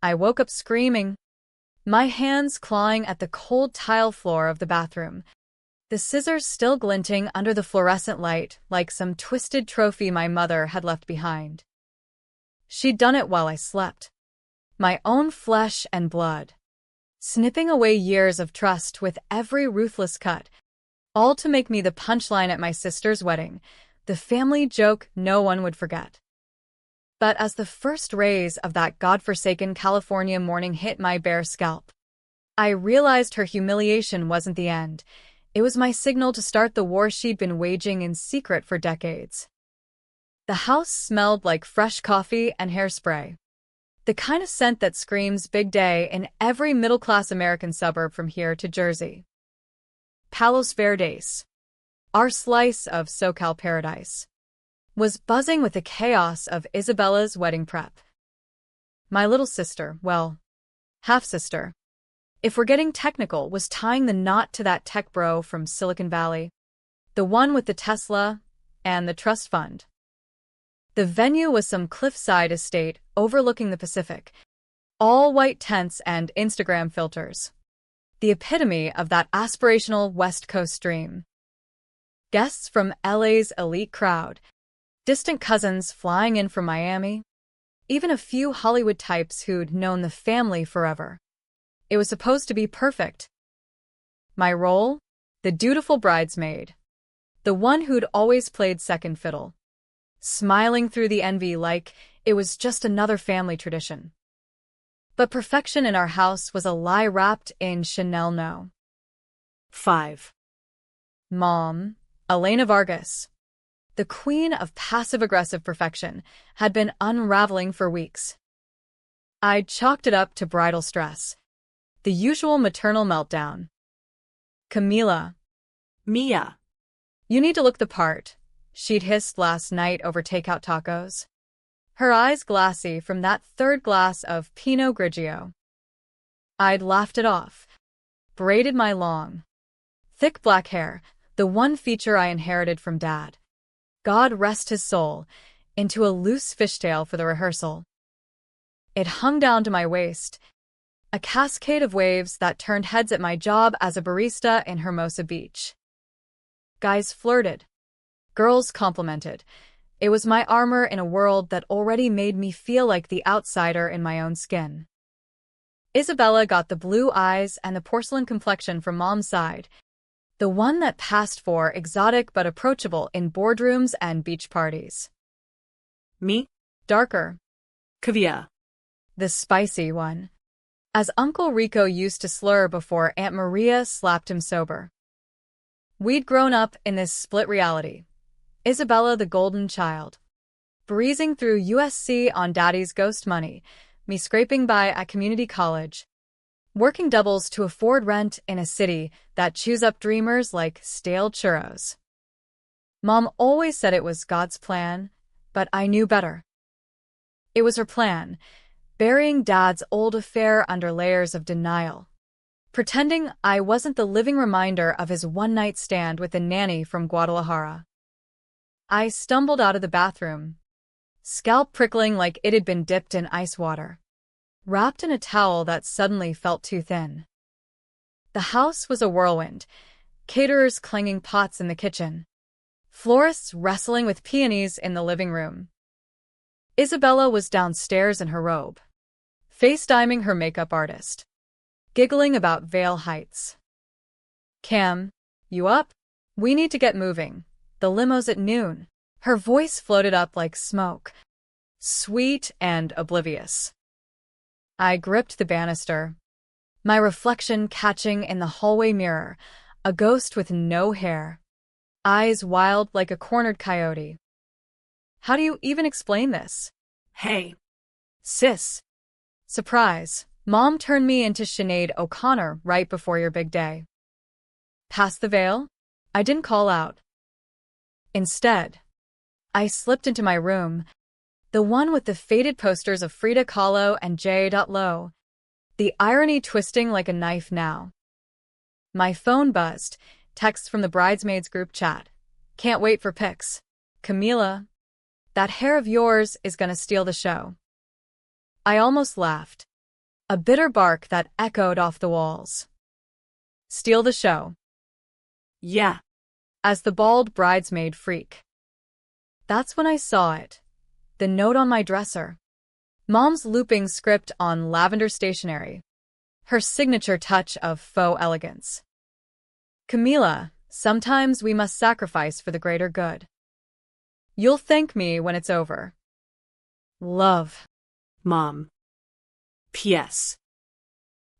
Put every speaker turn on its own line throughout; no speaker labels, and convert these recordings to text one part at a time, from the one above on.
I woke up screaming, my hands clawing at the cold tile floor of the bathroom, the scissors still glinting under the fluorescent light like some twisted trophy my mother had left behind. She'd done it while I slept. My own flesh and blood, snipping away years of trust with every ruthless cut, all to make me the punchline at my sister's wedding, the family joke no one would forget. But as the first rays of that godforsaken California morning hit my bare scalp, I realized her humiliation wasn't the end. It was my signal to start the war she'd been waging in secret for decades. The house smelled like fresh coffee and hairspray. The kind of scent that screams big day in every middle-class American suburb from here to Jersey. Palos Verdes, our slice of SoCal paradise, was buzzing with the chaos of Isabella's wedding prep. My little sister, well, half-sister, if we're getting technical, was tying the knot to that tech bro from Silicon Valley, the one with the Tesla and the trust fund. The venue was some cliffside estate overlooking the Pacific, all white tents and Instagram filters, the epitome of that aspirational West Coast dream. Guests from LA's elite crowd, distant cousins flying in from Miami, even a few Hollywood types who'd known the family forever. It was supposed to be perfect. My role? The dutiful bridesmaid. The one who'd always played second fiddle, smiling through the envy like it was just another family tradition. But perfection in our house was a lie wrapped in Chanel no. 5. Mom, Elena Vargas, the queen of passive-aggressive perfection, had been unraveling for weeks. I'd chalked it up to bridal stress, the usual maternal meltdown. Camila.
Mia.
You need to look the part, she'd hissed last night over takeout tacos, her eyes glassy from that third glass of Pinot Grigio. I'd laughed it off, braided my long, thick black hair, the one feature I inherited from Dad, God rest his soul, into a loose fishtail for the rehearsal. It hung down to my waist, a cascade of waves that turned heads at my job as a barista in Hermosa Beach. Guys flirted. Girls complimented. It was my armor in a world that already made me feel like the outsider in my own skin. Isabella got the blue eyes and the porcelain complexion from Mom's side, the one that passed for exotic but approachable in boardrooms and beach parties.
Me?
Darker.
Kavia.
The spicy one, as Uncle Rico used to slur before Aunt Maria slapped him sober. We'd grown up in this split reality. Isabella the golden child, breezing through USC on Daddy's ghost money, me scraping by at community college, working doubles to afford rent in a city that chews up dreamers like stale churros. Mom always said it was God's plan, but I knew better. It was her plan, burying Dad's old affair under layers of denial, pretending I wasn't the living reminder of his one-night stand with a nanny from Guadalajara. I stumbled out of the bathroom, scalp prickling like it had been dipped in ice water, wrapped in a towel that suddenly felt too thin. The house was a whirlwind, caterers clanging pots in the kitchen, florists wrestling with peonies in the living room. Isabella was downstairs in her robe, FaceTiming her makeup artist, giggling about Vale Heights. Cam, you up? We need to get moving. The limo's at noon. Her voice floated up like smoke, sweet and oblivious. I gripped the banister, my reflection catching in the hallway mirror, a ghost with no hair, eyes wild like a cornered coyote. How do you even explain this?
Hey.
Sis. Surprise. Mom turned me into Sinead O'Connor right before your big day. Past the veil? I didn't call out. Instead, I slipped into my room, the one with the faded posters of Frida Kahlo and J. Lo, the irony twisting like a knife now. My phone buzzed, text from the bridesmaids group chat. Can't wait for pics. Camila, that hair of yours is gonna steal the show. I almost laughed. a bitter bark that echoed off the walls. Steal the show.
Yeah.
As the bald bridesmaid freak. That's when I saw it. The note on my dresser. Mom's looping script on lavender stationery. Her signature touch of faux elegance. Camila, sometimes we must sacrifice for the greater good. You'll thank me when it's over. Love.
Mom. P.S.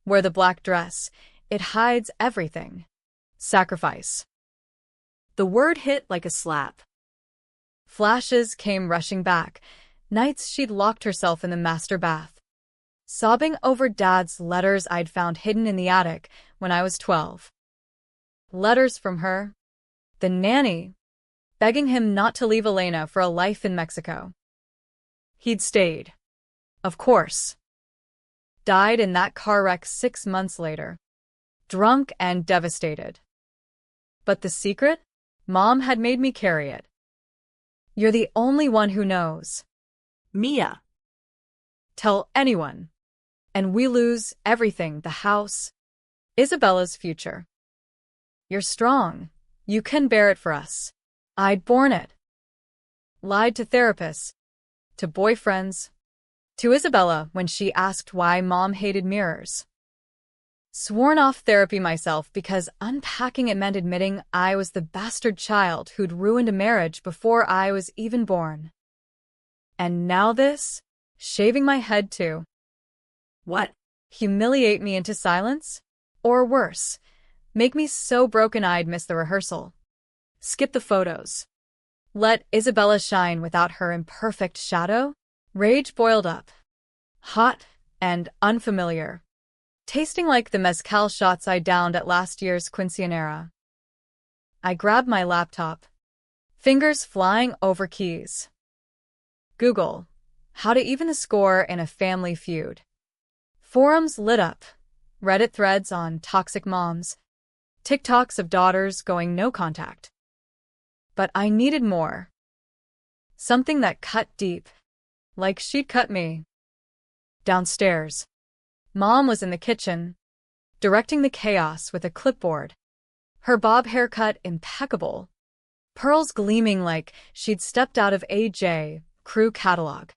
Wear the black dress. It hides everything. Sacrifice.
The word hit like a slap.
Flashes came rushing back. Nights she'd locked herself in the master bath, sobbing over Dad's letters I'd found hidden in the attic when I was 12. Letters from her, the nanny, begging him not to leave Elena for a life in Mexico. He'd stayed. Of course. Died in that car wreck 6 months later. Drunk and devastated. But the secret? Mom had made me carry it. You're the only one who knows.
Mia.
Tell anyone. And we lose everything, the house, Isabella's future. You're strong. You can bear it for us. I'd borne it. Lied to therapists, to boyfriends, to Isabella when she asked why Mom hated mirrors. Sworn off therapy myself because unpacking it meant admitting I was the bastard child who'd ruined a marriage before I was even born. And now this? Shaving my head too.
What?
Humiliate me into silence? Or worse, make me so broken I'd miss the rehearsal. Skip the photos. Let Isabella shine without her imperfect shadow? Rage boiled up. Hot and unfamiliar. Tasting like the mezcal shots I downed at last year's quinceañera. I grabbed my laptop. Fingers flying over keys. Google. How to even the score in a family feud. Forums lit up. Reddit threads on toxic moms. TikToks of daughters going no contact. But I needed more. Something that cut deep. Like she'd cut me. Downstairs. Mom was in the kitchen, directing the chaos with a clipboard. Her bob haircut impeccable. Pearls gleaming like she'd stepped out of A.J. Crew catalog.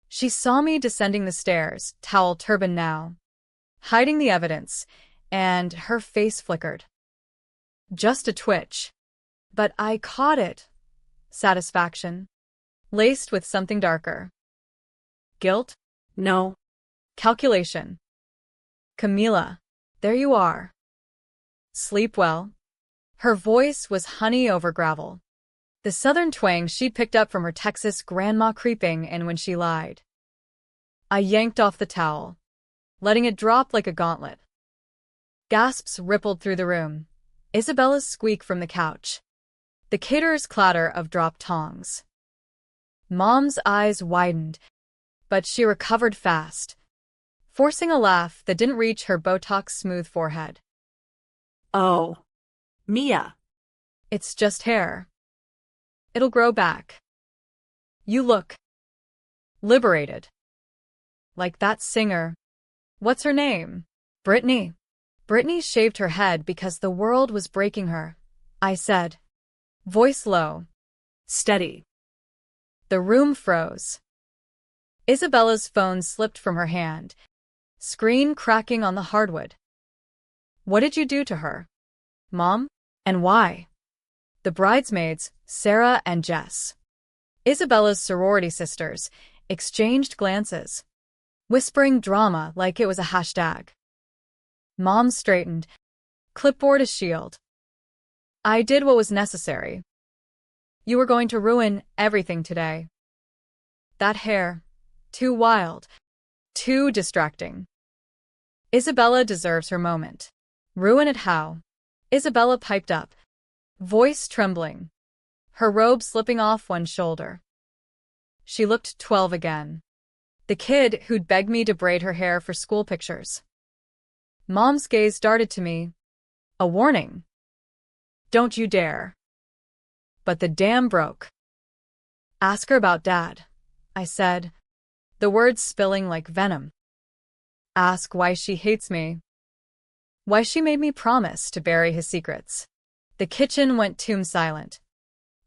She saw me descending the stairs, towel turban now, hiding the evidence, and her face flickered. Just a twitch. But I caught it. Satisfaction. Laced with something darker. Guilt?
No.
Calculation. Camila, there you are. Sleep well? Her voice was honey over gravel. The southern twang she'd picked up from her Texas grandma creeping in when she lied. I yanked off the towel, letting it drop like a gauntlet. Gasps rippled through the room. Isabella's squeak from the couch. The caterer's clatter of dropped tongs. Mom's eyes widened, but she recovered fast, forcing a laugh that didn't reach her Botox-smooth forehead.
Oh. Mia.
It's just hair. It'll grow back. You look liberated. Like that singer. What's her name? Brittany. Brittany shaved her head because the world was breaking her, I said. Voice low.
Steady.
The room froze. Isabella's phone slipped from her hand, screen cracking on the hardwood. What did you do to her? Mom? And why? The bridesmaids, Sarah and Jess, Isabella's sorority sisters, exchanged glances, whispering drama like it was a hashtag. Mom straightened, clipboard a shield. I did what was necessary. You were going to ruin everything today. That hair, too wild, too distracting. Isabella deserves her moment. Ruin it how? Isabella piped up, voice trembling, her robe slipping off one shoulder. She looked 12 again. The kid who'd begged me to braid her hair for school pictures. Mom's gaze darted to me. A warning. Don't you dare. But the dam broke. Ask her about Dad, I said, the words spilling like venom. Ask why she hates me. Why she made me promise to bury his secrets. The kitchen went tomb silent,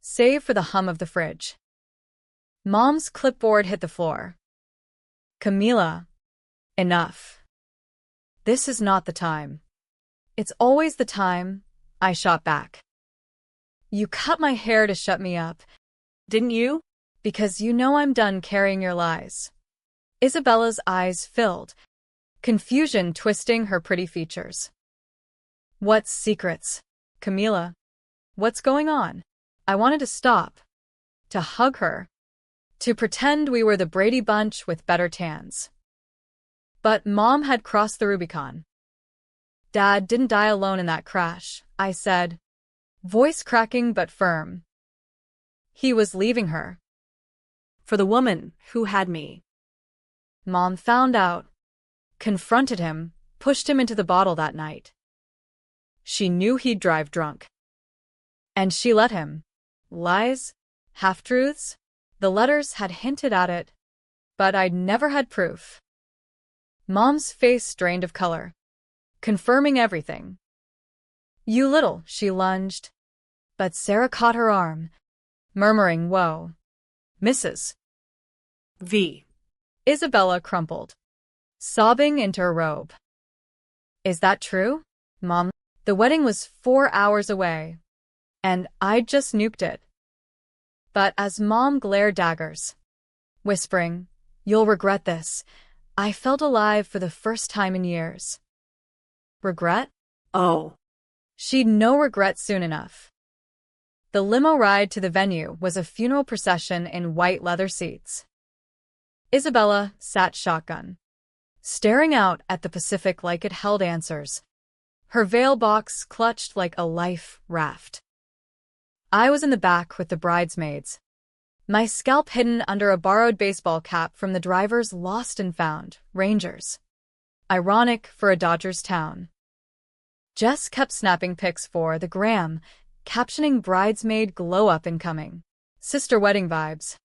save for the hum of the fridge. Mom's clipboard hit the floor. Camila, enough. This is not the time. It's always the time, I shot back. You cut my hair to shut me up.
Didn't you?
Because you know I'm done carrying your lies. Isabella's eyes filled, confusion twisting her pretty features. What secrets? Camila, what's going on? I wanted to stop, to hug her, to pretend we were the Brady Bunch with better tans. But Mom had crossed the Rubicon. Dad didn't die alone in that crash, I said, voice cracking but firm. He was leaving her.
For the woman who had me.
Mom found out, confronted him, pushed him into the bottle that night. She knew he'd drive drunk. And she let him. Lies? Half-truths? The letters had hinted at it, but I'd never had proof. Mom's face drained of color, confirming everything. You little, she lunged. But Sarah caught her arm, murmuring, "Whoa. Mrs.
V."
Isabella crumpled, sobbing into her robe. Is that true, Mom? The wedding was 4 hours away, and I'd just nuked it. But as Mom glared daggers, whispering, "You'll regret this," I felt alive for the first time in years. Regret?
Oh.
She'd no regret soon enough. The limo ride to the venue was a funeral procession in white leather seats. Isabella sat shotgun, staring out at the Pacific like it held answers, her veil box clutched like a life raft. I was in the back with the bridesmaids, my scalp hidden under a borrowed baseball cap from the driver's lost and found Rangers. Ironic for a Dodgers town. Jess kept snapping pics for the gram, captioning bridesmaid glow-up incoming. Sister wedding vibes.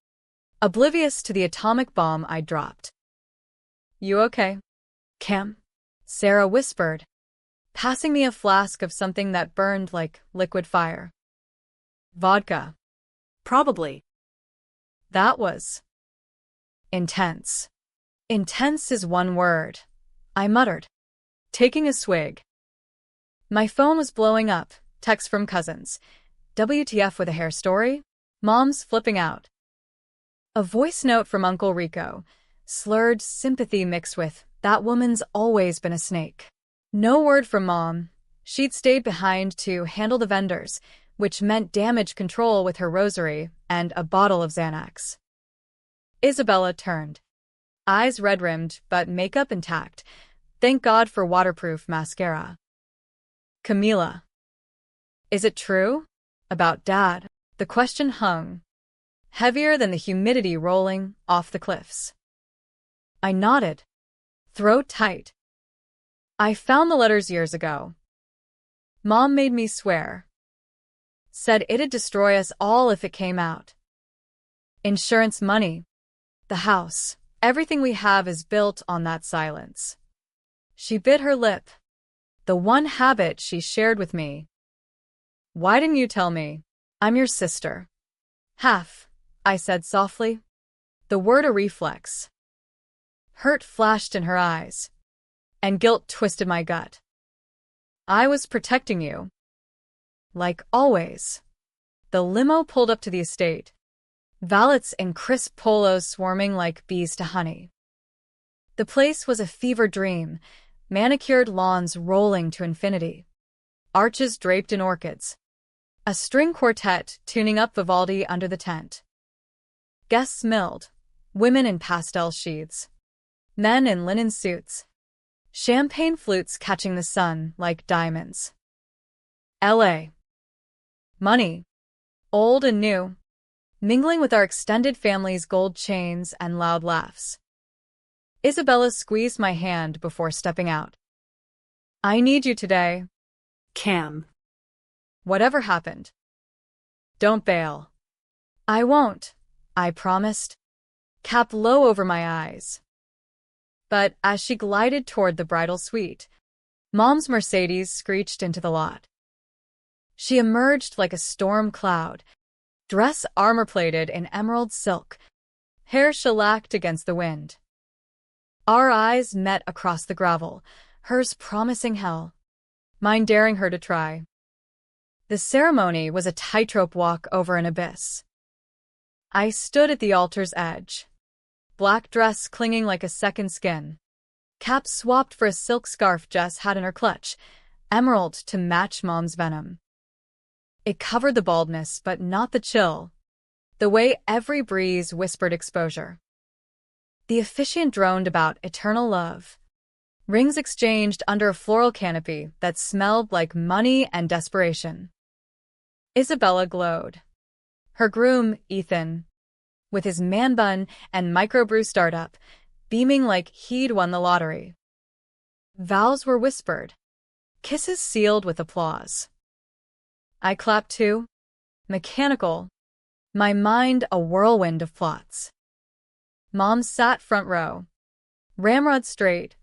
Oblivious to the atomic bomb I dropped. You okay, Cam? Sarah whispered, passing me a flask of something that burned like liquid fire. Vodka.
Probably.
That was intense. Intense is one word, I muttered, taking a swig. My phone was blowing up, text from cousins. WTF with a hair story? Mom's flipping out. A voice note from Uncle Rico, slurred sympathy mixed with, that woman's always been a snake. No word from Mom. She'd stayed behind to handle the vendors, which meant damage control with her rosary and a bottle of Xanax. Isabella turned. Eyes red-rimmed, but makeup intact. Thank God for waterproof mascara. Camila. Is it true? About Dad? The question hung, heavier than the humidity rolling off the cliffs. I nodded, throat tight. I found the letters years ago. Mom made me swear. Said it'd destroy us all if it came out. Insurance money, the house, everything we have is built on that silence. She bit her lip. The one habit she shared with me. Why didn't you tell me? I'm your sister. Half, I said softly. The word a reflex. Hurt flashed in her eyes, and guilt twisted my gut. I was protecting you. Like always. The limo pulled up to the estate, valets in crisp polos swarming like bees to honey. The place was a fever dream, manicured lawns rolling to infinity, arches draped in orchids, a string quartet tuning up Vivaldi under the tent. Guests milled, women in pastel sheaths, men in linen suits, champagne flutes catching the sun like diamonds. L.A. Money, old and new, mingling with our extended family's gold chains and loud laughs. Isabella squeezed my hand before stepping out. I need you today.
Cam.
Whatever happened. Don't bail. I won't, I promised, cap low over my eyes. But as she glided toward the bridal suite, Mom's Mercedes screeched into the lot. She emerged like a storm cloud, dress armor-plated in emerald silk, hair shellacked against the wind. Our eyes met across the gravel, hers promising hell, mine daring her to try. The ceremony was a tightrope walk over an abyss. I stood at the altar's edge, black dress clinging like a second skin, cap swapped for a silk scarf Jess had in her clutch, emerald to match Mom's venom. It covered the baldness, but not the chill, the way every breeze whispered exposure. The officiant droned about eternal love, rings exchanged under a floral canopy that smelled like money and desperation. Isabella glowed. Her groom, Ethan, with his man bun and microbrew startup, beaming like he'd won the lottery. Vows were whispered, kisses sealed with applause. I clapped too, mechanical, my mind a whirlwind of plots. Mom sat front row, ramrod straight,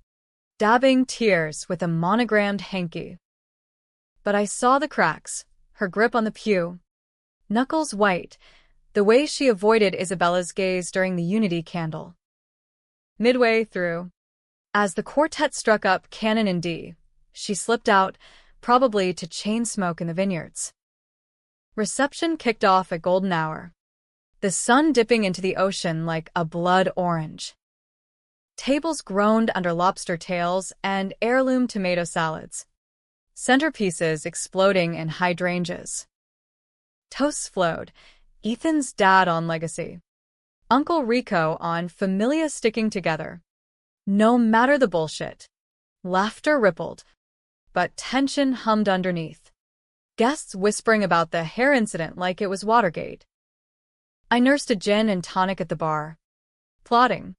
dabbing tears with a monogrammed hanky. But I saw the cracks, her grip on the pew, knuckles white, the way she avoided Isabella's gaze during the unity candle. Midway through, as the quartet struck up Canon in D, she slipped out, probably to chain smoke in the vineyards. Reception kicked off at golden hour, the sun dipping into the ocean like a blood orange. Tables groaned under lobster tails and heirloom tomato salads, centerpieces exploding in hydrangeas. Toasts flowed, Ethan's dad on legacy, Uncle Rico on familia sticking together. No matter the bullshit. Laughter rippled, but tension hummed underneath. Guests whispering about the hair incident like it was Watergate. I nursed a gin and tonic at the bar, plotting.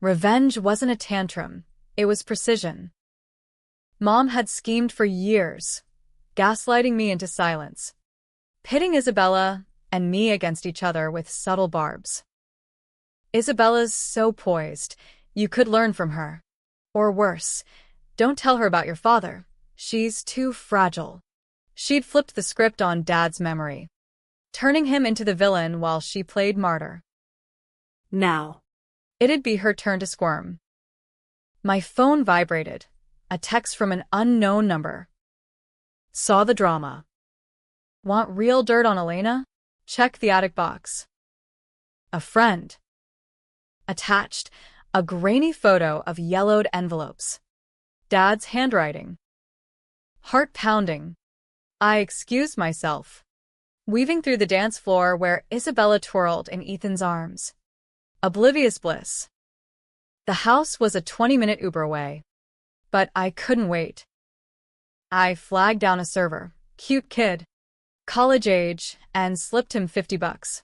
Revenge wasn't a tantrum, it was precision. Mom had schemed for years, gaslighting me into silence, pitting Isabella and me against each other with subtle barbs. Isabella's so poised, you could learn from her. Or worse, don't tell her about your father, she's too fragile. She'd flipped the script on Dad's memory, turning him into the villain while she played martyr.
Now.
It'd be her turn to squirm. My phone vibrated, a text from an unknown number. Saw the drama. Want real dirt on Elena? Check the attic box. A friend. Attached, a grainy photo of yellowed envelopes. Dad's handwriting. Heart pounding. I excused myself, weaving through the dance floor where Isabella twirled in Ethan's arms. Oblivious bliss. The house was a 20-minute Uber away, but I couldn't wait. I flagged down a server, cute kid, college age, and slipped him $50.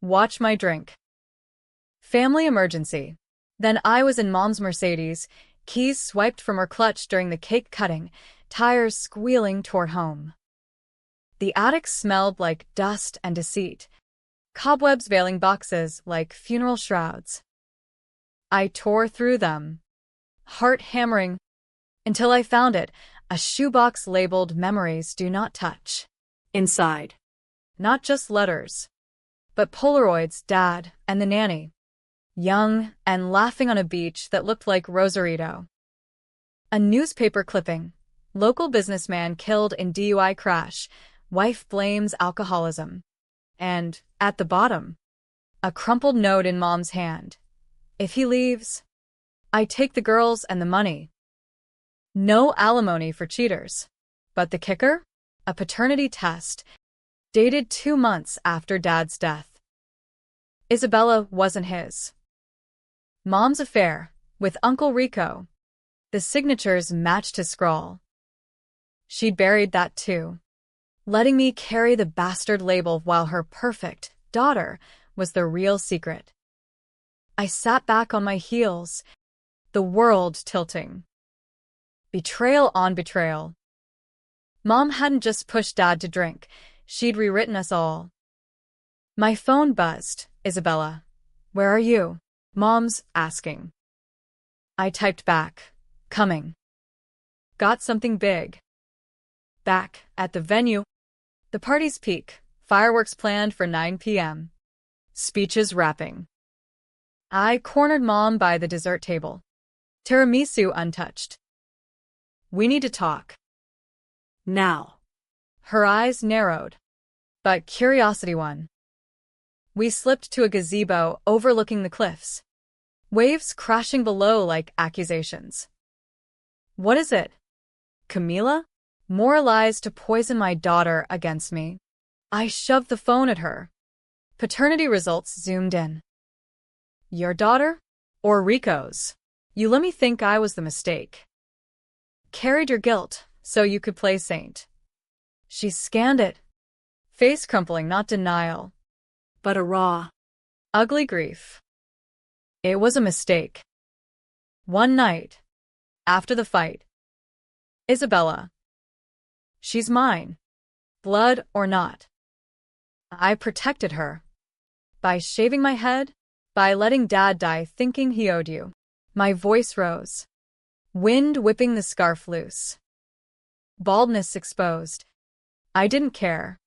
Watch my drink. Family emergency. Then I was in Mom's Mercedes, keys swiped from her clutch during the cake cutting, tires squealing toward home. The attic smelled like dust and deceit, cobwebs veiling boxes like funeral shrouds. I tore through them, heart hammering, until I found it, a shoebox labeled "Memories Do Not Touch."
Inside.
Not just letters, but Polaroids, Dad and the nanny, young and laughing on a beach that looked like Rosarito. A newspaper clipping, local businessman killed in DUI crash, wife blames alcoholism. And, at the bottom, a crumpled note in Mom's hand. If he leaves, I take the girls and the money. No alimony for cheaters. But the kicker? A paternity test, dated 2 months after Dad's death. Isabella wasn't his. Mom's affair, with Uncle Rico. The signatures matched his scrawl. She'd buried that too, letting me carry the bastard label while her perfect daughter was the real secret. I sat back on my heels, the world tilting. Betrayal on betrayal. Mom hadn't just pushed Dad to drink, she'd rewritten us all. My phone buzzed. Isabella, where are you? Mom's asking. I typed back. Coming. Got something big. Back at the venue. The party's peak. Fireworks planned for 9 p.m. Speeches wrapping. I cornered Mom by the dessert table. Tiramisu untouched. We need to talk.
Now.
Her eyes narrowed, but curiosity won. We slipped to a gazebo overlooking the cliffs, waves crashing below like accusations. What is it? Camila? More lies to poison my daughter against me. I shoved the phone at her. Paternity results zoomed in. Your daughter? Or Rico's? You let me think I was the mistake. Carried your guilt so you could play saint. She scanned it. Face crumpling, not denial,
But a raw,
ugly grief. It was a mistake. One night, after the fight, Isabella. She's mine, blood or not. I protected her. By shaving my head, by letting Dad die thinking he owed you. My voice rose. Wind whipping the scarf loose. Baldness exposed. I didn't care.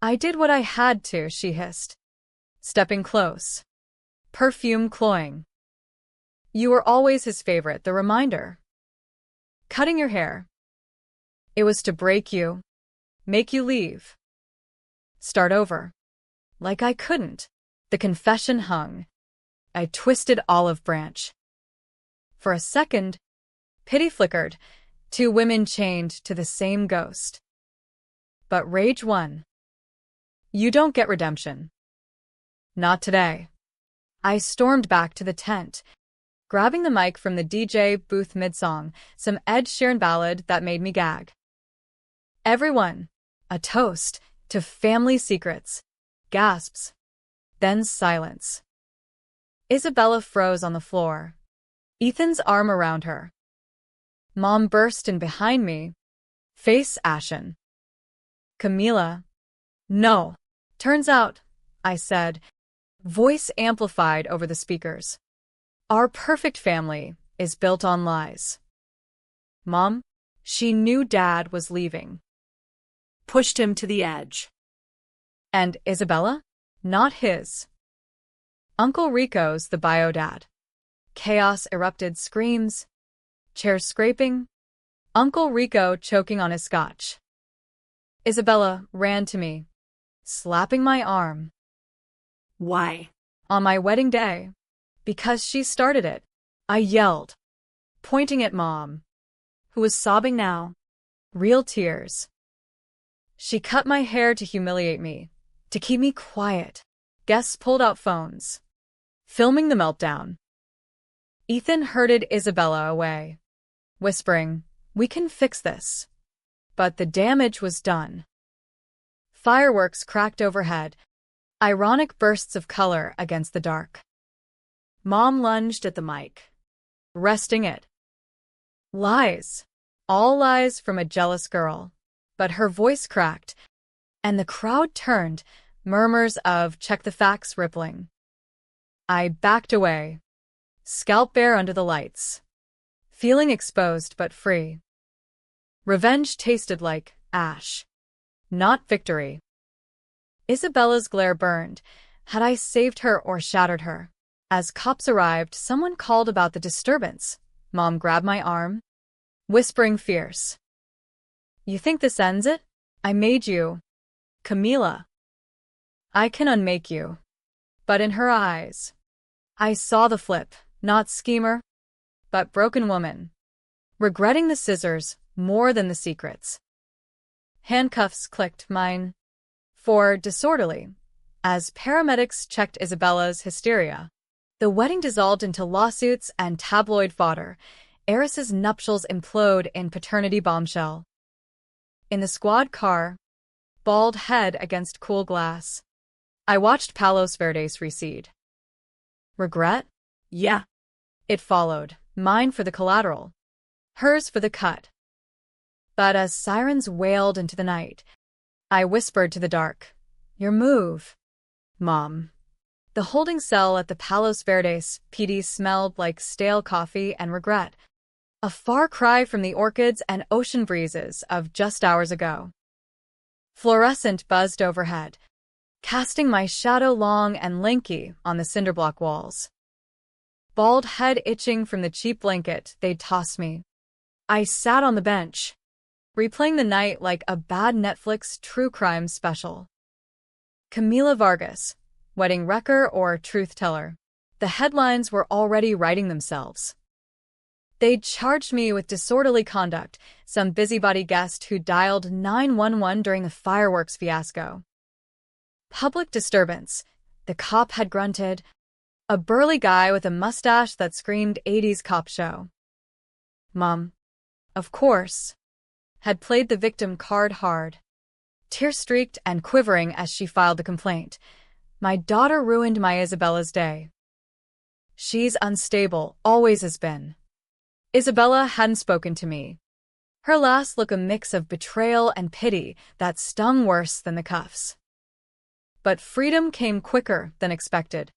I did what I had to, she hissed, stepping close. Perfume cloying. You were always his favorite, the reminder. Cutting your hair. It was to break you, make you leave. Start over. Like I couldn't. The confession hung. I twisted olive branch. For a second, pity flickered, two women chained to the same ghost. But rage won. You don't get redemption. Not today. I stormed back to the tent, grabbing the mic from the DJ booth mid-song, some Ed Sheeran ballad that made me gag. Everyone, a toast to family secrets. Gasps. Then silence. Isabella froze on the floor, Ethan's arm around her. Mom burst in behind me, face ashen. Camila. No. Turns out, I said, voice amplified over the speakers. Our perfect family is built on lies. Mom, she knew Dad was leaving.
Pushed him to the edge.
And Isabella? Not his. Uncle Rico's the bio dad. Chaos erupted, screams, chairs scraping, Uncle Rico choking on his scotch. Isabella ran to me, slapping my arm.
Why?
On my wedding day. Because she started it. I yelled, pointing at Mom, who was sobbing now. Real tears. She cut my hair to humiliate me, to keep me quiet. Guests pulled out phones, filming the meltdown. Ethan herded Isabella away, whispering, we can fix this. But the damage was done. Fireworks cracked overhead, ironic bursts of color against the dark. Mom lunged at the mic, wresting it. Lies. All lies from a jealous girl. But her voice cracked, and the crowd turned, murmurs of check the facts rippling. I backed away, scalp bare under the lights, feeling exposed but free. Revenge tasted like ash, not victory. Isabella's glare burned. Had I saved her or shattered her? As cops arrived, someone called about the disturbance. Mom grabbed my arm, whispering fierce. You think this ends it? I made you. Camila. I can unmake you. But in her eyes, I saw the flip, not schemer, but broken woman, regretting the scissors more than the secrets. Handcuffs clicked mine. For disorderly, as paramedics checked Isabella's hysteria. The wedding dissolved into lawsuits and tabloid fodder. Heiress's nuptials implode in paternity bombshell. In the squad car, bald head against cool glass, I watched Palos Verdes recede. Regret?
Yeah.
It followed, mine for the collateral, hers for the cut. But as sirens wailed into the night, I whispered to the dark, your move, Mom. The holding cell at the Palos Verdes PD smelled like stale coffee and regret, a far cry from the orchids and ocean breezes of just hours ago. Fluorescent buzzed overhead, casting my shadow long and lanky on the cinderblock walls. Bald head itching from the cheap blanket they'd tossed me. I sat on the bench, replaying the night like a bad Netflix true crime special. Camila Vargas, wedding wrecker or truth teller. The headlines were already writing themselves. They'd charged me with disorderly conduct, some busybody guest who dialed 911 during the fireworks fiasco. Public disturbance, the cop had grunted. A burly guy with a mustache that screamed 80s cop show. Mom, of course, had played the victim card hard, tear-streaked and quivering as she filed the complaint. My daughter ruined my Isabella's day. She's unstable, always has been. Isabella hadn't spoken to me. Her last look a mix of betrayal and pity that stung worse than the cuffs. But freedom came quicker than expected.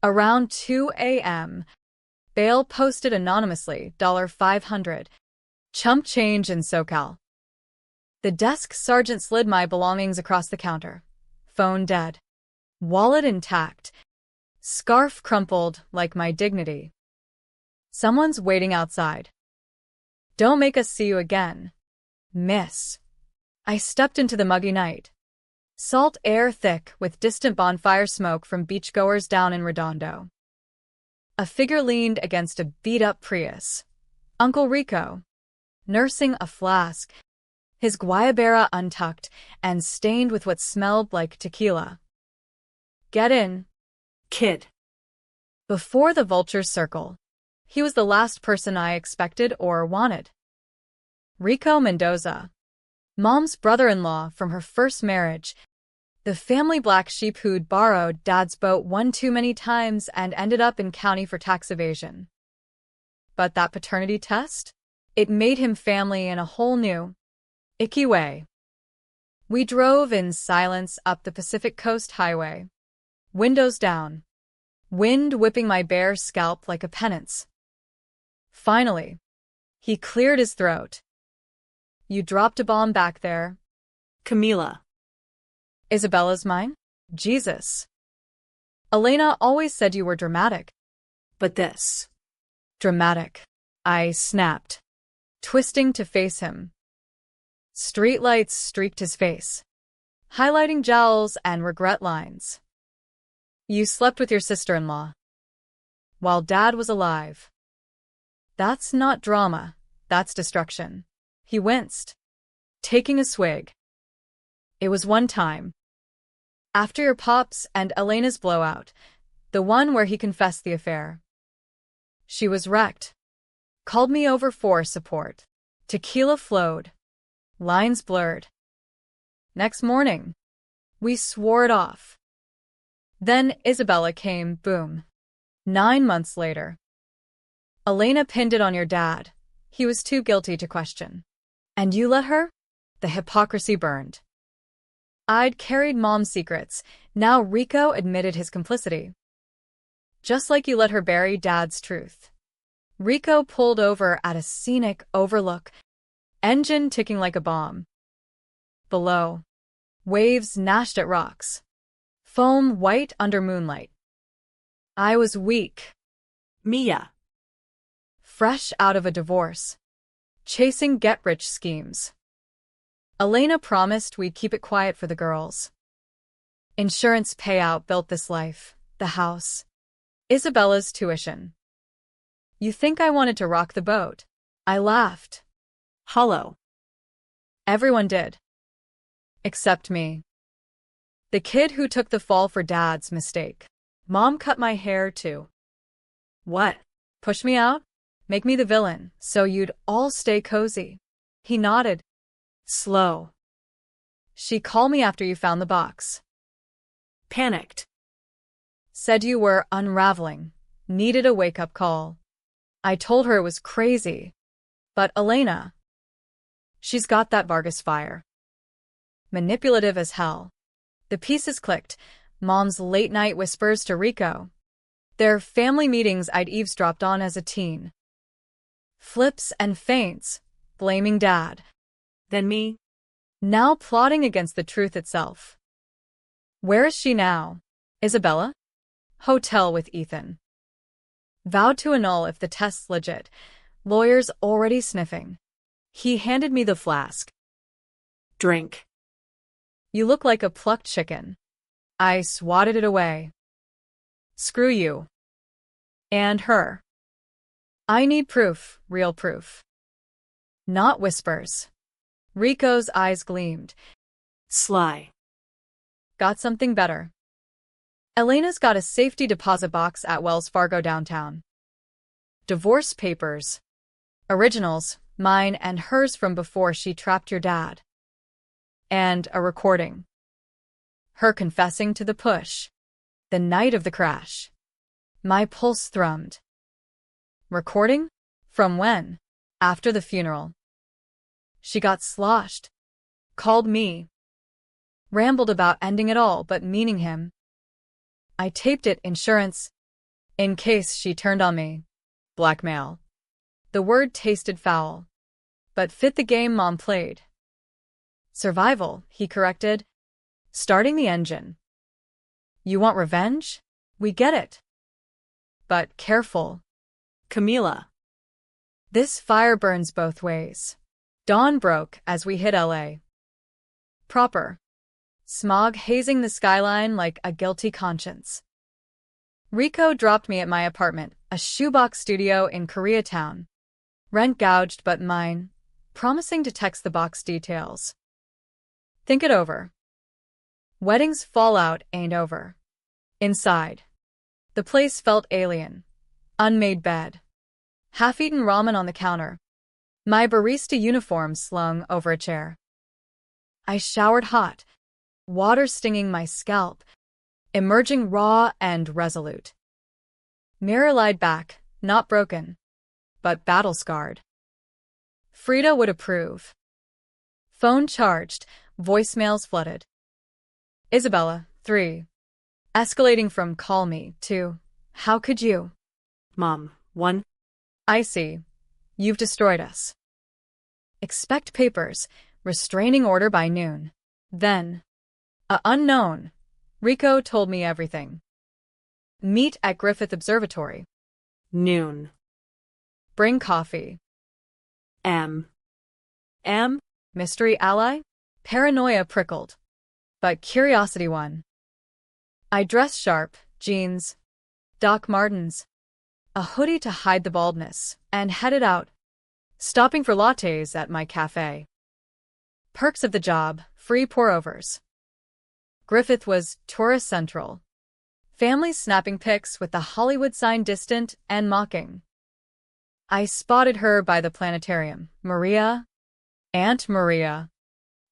Around 2 a.m., bail posted anonymously, $500, chump change in SoCal. The desk sergeant slid my belongings across the counter. Phone dead. Wallet intact. Scarf crumpled like my dignity. Someone's waiting outside. Don't make us see you again, miss. I stepped into the muggy night. Salt air thick with distant bonfire smoke from beachgoers down in Redondo. A figure leaned against a beat-up Prius. Uncle Rico, nursing a flask, his guayabera untucked and stained with what smelled like tequila. Get in,
Kid.
Before the vultures circle, he was the last person I expected or wanted. Rico Mendoza, Mom's brother-in-law from her first marriage, the family black sheep who'd borrowed Dad's boat one too many times and ended up in county for tax evasion. But that paternity test? It made him family in a whole new, icky way. We drove in silence up the Pacific Coast Highway, windows down, wind whipping my bare scalp like a penance. Finally, he cleared his throat. You dropped a bomb back there.
Camila.
Isabella's mine? Jesus. Elena always said you were dramatic.
But this.
Dramatic, I snapped, twisting to face him. Streetlights streaked his face, highlighting jowls and regret lines. You slept with your sister-in-law while Dad was alive. That's not drama, that's destruction. He winced, taking a swig. It was one time. After your pops and Elena's blowout, the one where he confessed the affair. She was wrecked. Called me over for support. Tequila flowed. Lines blurred. Next morning, we swore it off. Then Isabella came, boom. 9 months later. Elena pinned it on your dad. He was too guilty to question. And you let her? The hypocrisy burned. I'd carried Mom's secrets. Now Rico admitted his complicity. Just like you let her bury Dad's truth. Rico pulled over at a scenic overlook, engine ticking like a bomb. Below, waves gnashed at rocks, foam white under moonlight. I was weak.
Mia.
Fresh out of a divorce, chasing get-rich schemes. Elena promised we'd keep it quiet for the girls. Insurance payout built this life, the house, Isabella's tuition. You think I wanted to rock the boat? I laughed.
Hollow.
Everyone did. Except me. The kid who took the fall for Dad's mistake. Mom cut my hair too.
What?
Push me out? Make me the villain, so you'd all stay cozy. He nodded. Slow. She called me after you found the box.
Panicked.
Said you were unraveling. Needed a wake-up call. I told her it was crazy. But Elena, she's got that Vargas fire. Manipulative as hell. The pieces clicked. Mom's late-night whispers to Rico. Their family meetings I'd eavesdropped on as a teen. Flips and feints, blaming Dad.
Then me.
Now plotting against the truth itself. Where is she now? Isabella? Hotel with Ethan. Vowed to annul if the test's legit. Lawyers already sniffing. He handed me the flask.
Drink.
You look like a plucked chicken. I swatted it away. Screw you. And her. I need proof, real proof. Not whispers. Rico's eyes gleamed.
Sly.
Got something better. Elena's got a safety deposit box at Wells Fargo downtown. Divorce papers. Originals, mine and hers from before she trapped your dad. And a recording. Her confessing to the push. The night of the crash. My pulse thrummed. Recording? From when? After the funeral. She got sloshed. Called me. Rambled about ending it all but meaning him. I taped it, insurance. In case she turned on me. Blackmail. The word tasted foul. But fit the game Mom played. Survival, he corrected. Starting the engine. You want revenge? We get it. But careful.
Camila.
This fire burns both ways. Dawn broke as we hit LA. Proper. Smog hazing the skyline like a guilty conscience. Rico dropped me at my apartment, a shoebox studio in Koreatown. Rent gouged but mine, promising to text the box details. Think it over. Wedding's fallout ain't over. Inside. The place felt alien. Unmade bed. Half-eaten ramen on the counter. My barista uniform slung over a chair. I showered hot, water stinging my scalp, emerging raw and resolute. Mirror lied back, not broken, but battle-scarred. Frida would approve. Phone charged, voicemails flooded. Isabella, 3. Escalating from call me to, how could you?
Mom, 1.
I see. You've destroyed us. Expect papers, restraining order by noon. Then, unknown. Rico told me everything. Meet at Griffith Observatory.
Noon.
Bring coffee.
M.
Mystery ally? Paranoia prickled. But curiosity won. I dressed sharp, jeans, Doc Martens, a hoodie to hide the baldness, and headed out, stopping for lattes at my cafe. Perks of the job, free pour-overs. Griffith was tourist central. Families snapping pics with the Hollywood sign distant and mocking. I spotted her by the planetarium. Maria. Aunt Maria.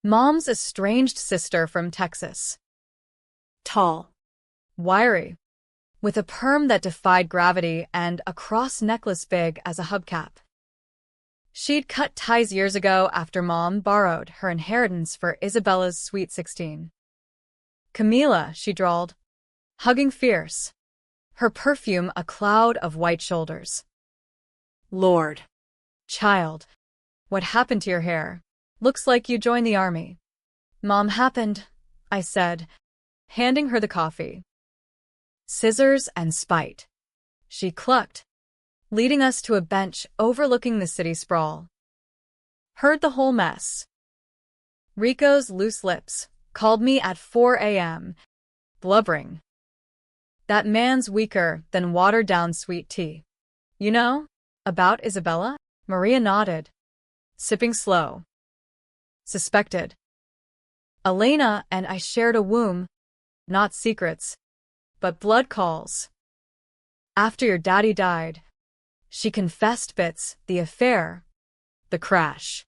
Mom's estranged sister from Texas.
Tall.
Wiry. With a perm that defied gravity and a cross necklace big as a hubcap. She'd cut ties years ago after Mom borrowed her inheritance for Isabella's sweet 16. Camila, she drawled, hugging fierce. Her perfume a cloud of white shoulders.
Lord.
Child. What happened to your hair? Looks like you joined the army. Mom happened, I said, handing her the coffee. Scissors and spite. She clucked, leading us to a bench overlooking the city sprawl. Heard the whole mess. Rico's loose lips called me at 4 a.m., blubbering. That man's weaker than watered-down sweet tea. You know, about Isabella? Maria nodded, sipping slow. Suspected. Elena and I shared a womb, not secrets, but blood calls. After your daddy died, she confessed bits, the affair, the crash.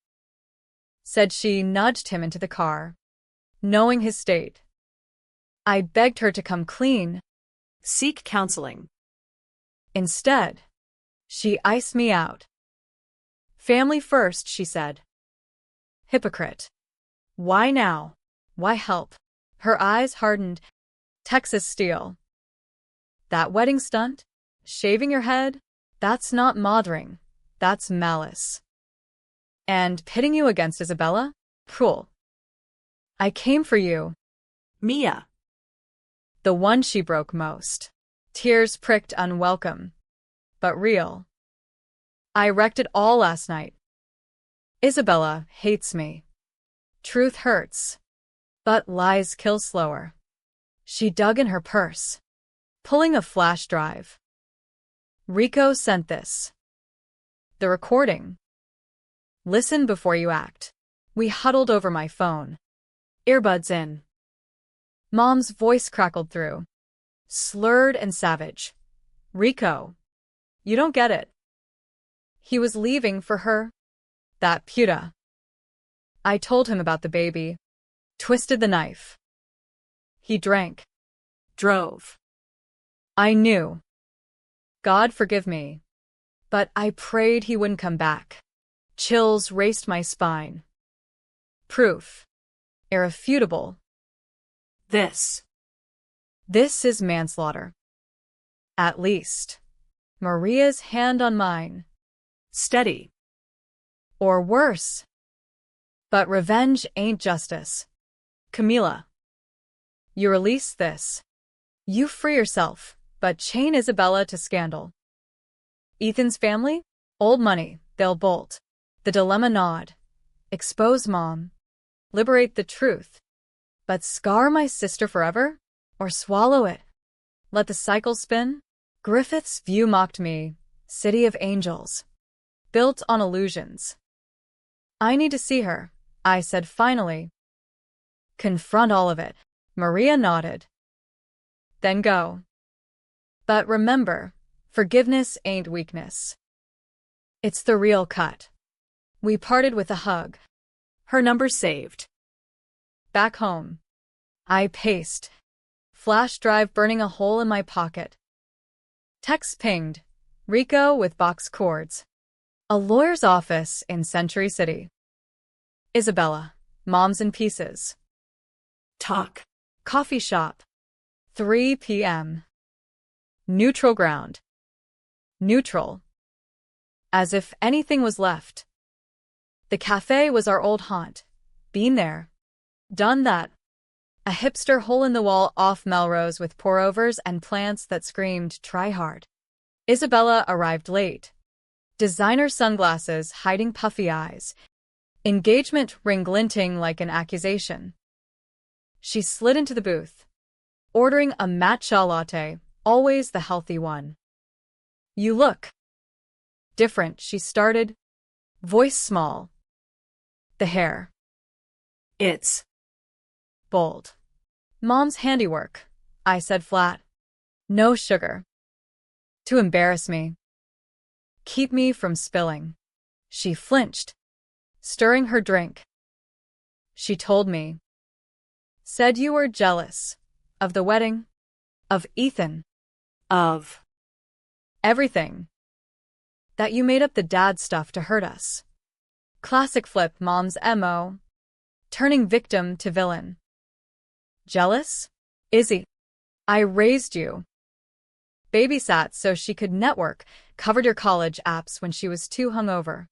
Said she nudged him into the car, knowing his state. I begged her to come clean.
Seek counseling.
Instead, she iced me out. Family first, she said. Hypocrite. Why now? Why help? Her eyes hardened. Texas steel. That wedding stunt? Shaving your head? That's not mothering. That's malice. And pitting you against Isabella? Cruel. I came for you.
Mia.
The one she broke most. Tears pricked unwelcome. But real. I wrecked it all last night. Isabella hates me. Truth hurts. But lies kill slower. She dug in her purse, pulling a flash drive. Rico sent this. The recording. Listen before you act. We huddled over my phone. Earbuds in. Mom's voice crackled through. Slurred and savage. Rico. You don't get it. He was leaving for her. That puta. I told him about the baby. Twisted the knife. He drank.
Drove.
I knew. God forgive me. But I prayed he wouldn't come back. Chills raced my spine. Proof. Irrefutable.
This.
This is manslaughter. At least. Maria's hand on mine.
Steady.
Or worse. But revenge ain't justice. Camila. You release this. You free yourself, but chain Isabella to scandal. Ethan's family? Old money, they'll bolt. The dilemma nod. Expose mom. Liberate the truth. But scar my sister forever? Or swallow it? Let the cycle spin? Griffith's view mocked me. City of angels. Built on illusions. I need to see her, I said finally. Confront all of it. Maria nodded. Then go. But remember, forgiveness ain't weakness. It's the real cut. We parted with a hug.
Her number saved.
Back home. I paced. Flash drive burning a hole in my pocket. Text pinged. Rico with box cords. A lawyer's office in Century City. Isabella. Mom's in pieces.
Talk.
Coffee shop. 3 p.m. Neutral ground. Neutral. As if anything was left. The cafe was our old haunt. Been there. Done that. A hipster hole-in-the-wall off Melrose with pour-overs and plants that screamed, try hard. Isabella arrived late. Designer sunglasses hiding puffy eyes. Engagement ring glinting like an accusation. She slid into the booth, ordering a matcha latte, always the healthy one. You look different, she started, voice small. The hair.
It's
bold. Mom's handiwork, I said flat. No sugar. To embarrass me. Keep me from spilling. She flinched, stirring her drink. She told me. Said you were jealous. Of the wedding. Of Ethan.
of.
Everything. That you made up the dad stuff to hurt us. Classic flip mom's MO. Turning victim to villain. Jealous? Izzy. I raised you. Babysat so she could network, covered your college apps when she was too hungover.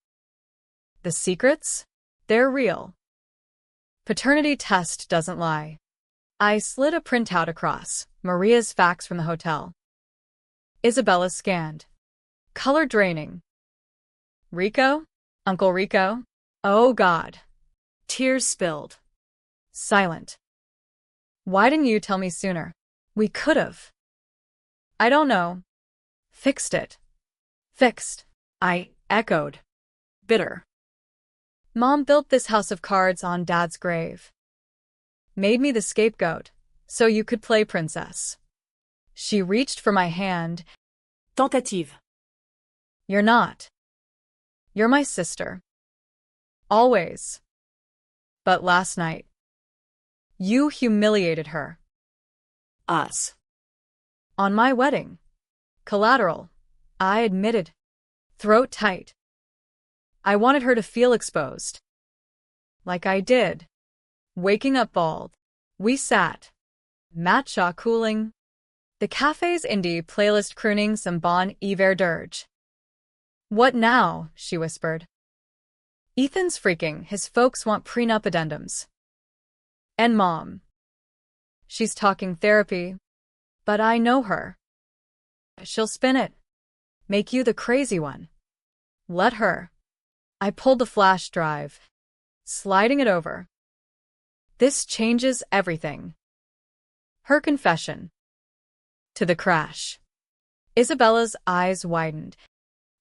The secrets? They're real. Paternity test doesn't lie. I slid a printout across, Maria's fax from the hotel. Isabella scanned. Color draining. Rico? Uncle Rico? Oh God.
Tears spilled.
Silent. Why didn't you tell me sooner? We could've. I don't know. Fixed it. Fixed.
I echoed. Bitter.
Mom built this house of cards on Dad's grave. Made me the scapegoat, so you could play princess. She reached for my hand.
Tentative.
You're not. You're my sister. Always. But last night. You humiliated her.
Us.
On my wedding. Collateral. I admitted. Throat tight. I wanted her to feel exposed. Like I did. Waking up bald. We sat. matcha cooling. The cafe's indie playlist crooning some Bon Iver dirge. What now? She whispered. Ethan's freaking. His folks want prenup addendums. And Mom. She's talking therapy. But I know her. She'll spin it. Make you the crazy one. Let her. I pulled the flash drive, sliding it over. This changes everything. Her confession. To the crash. Isabella's eyes widened,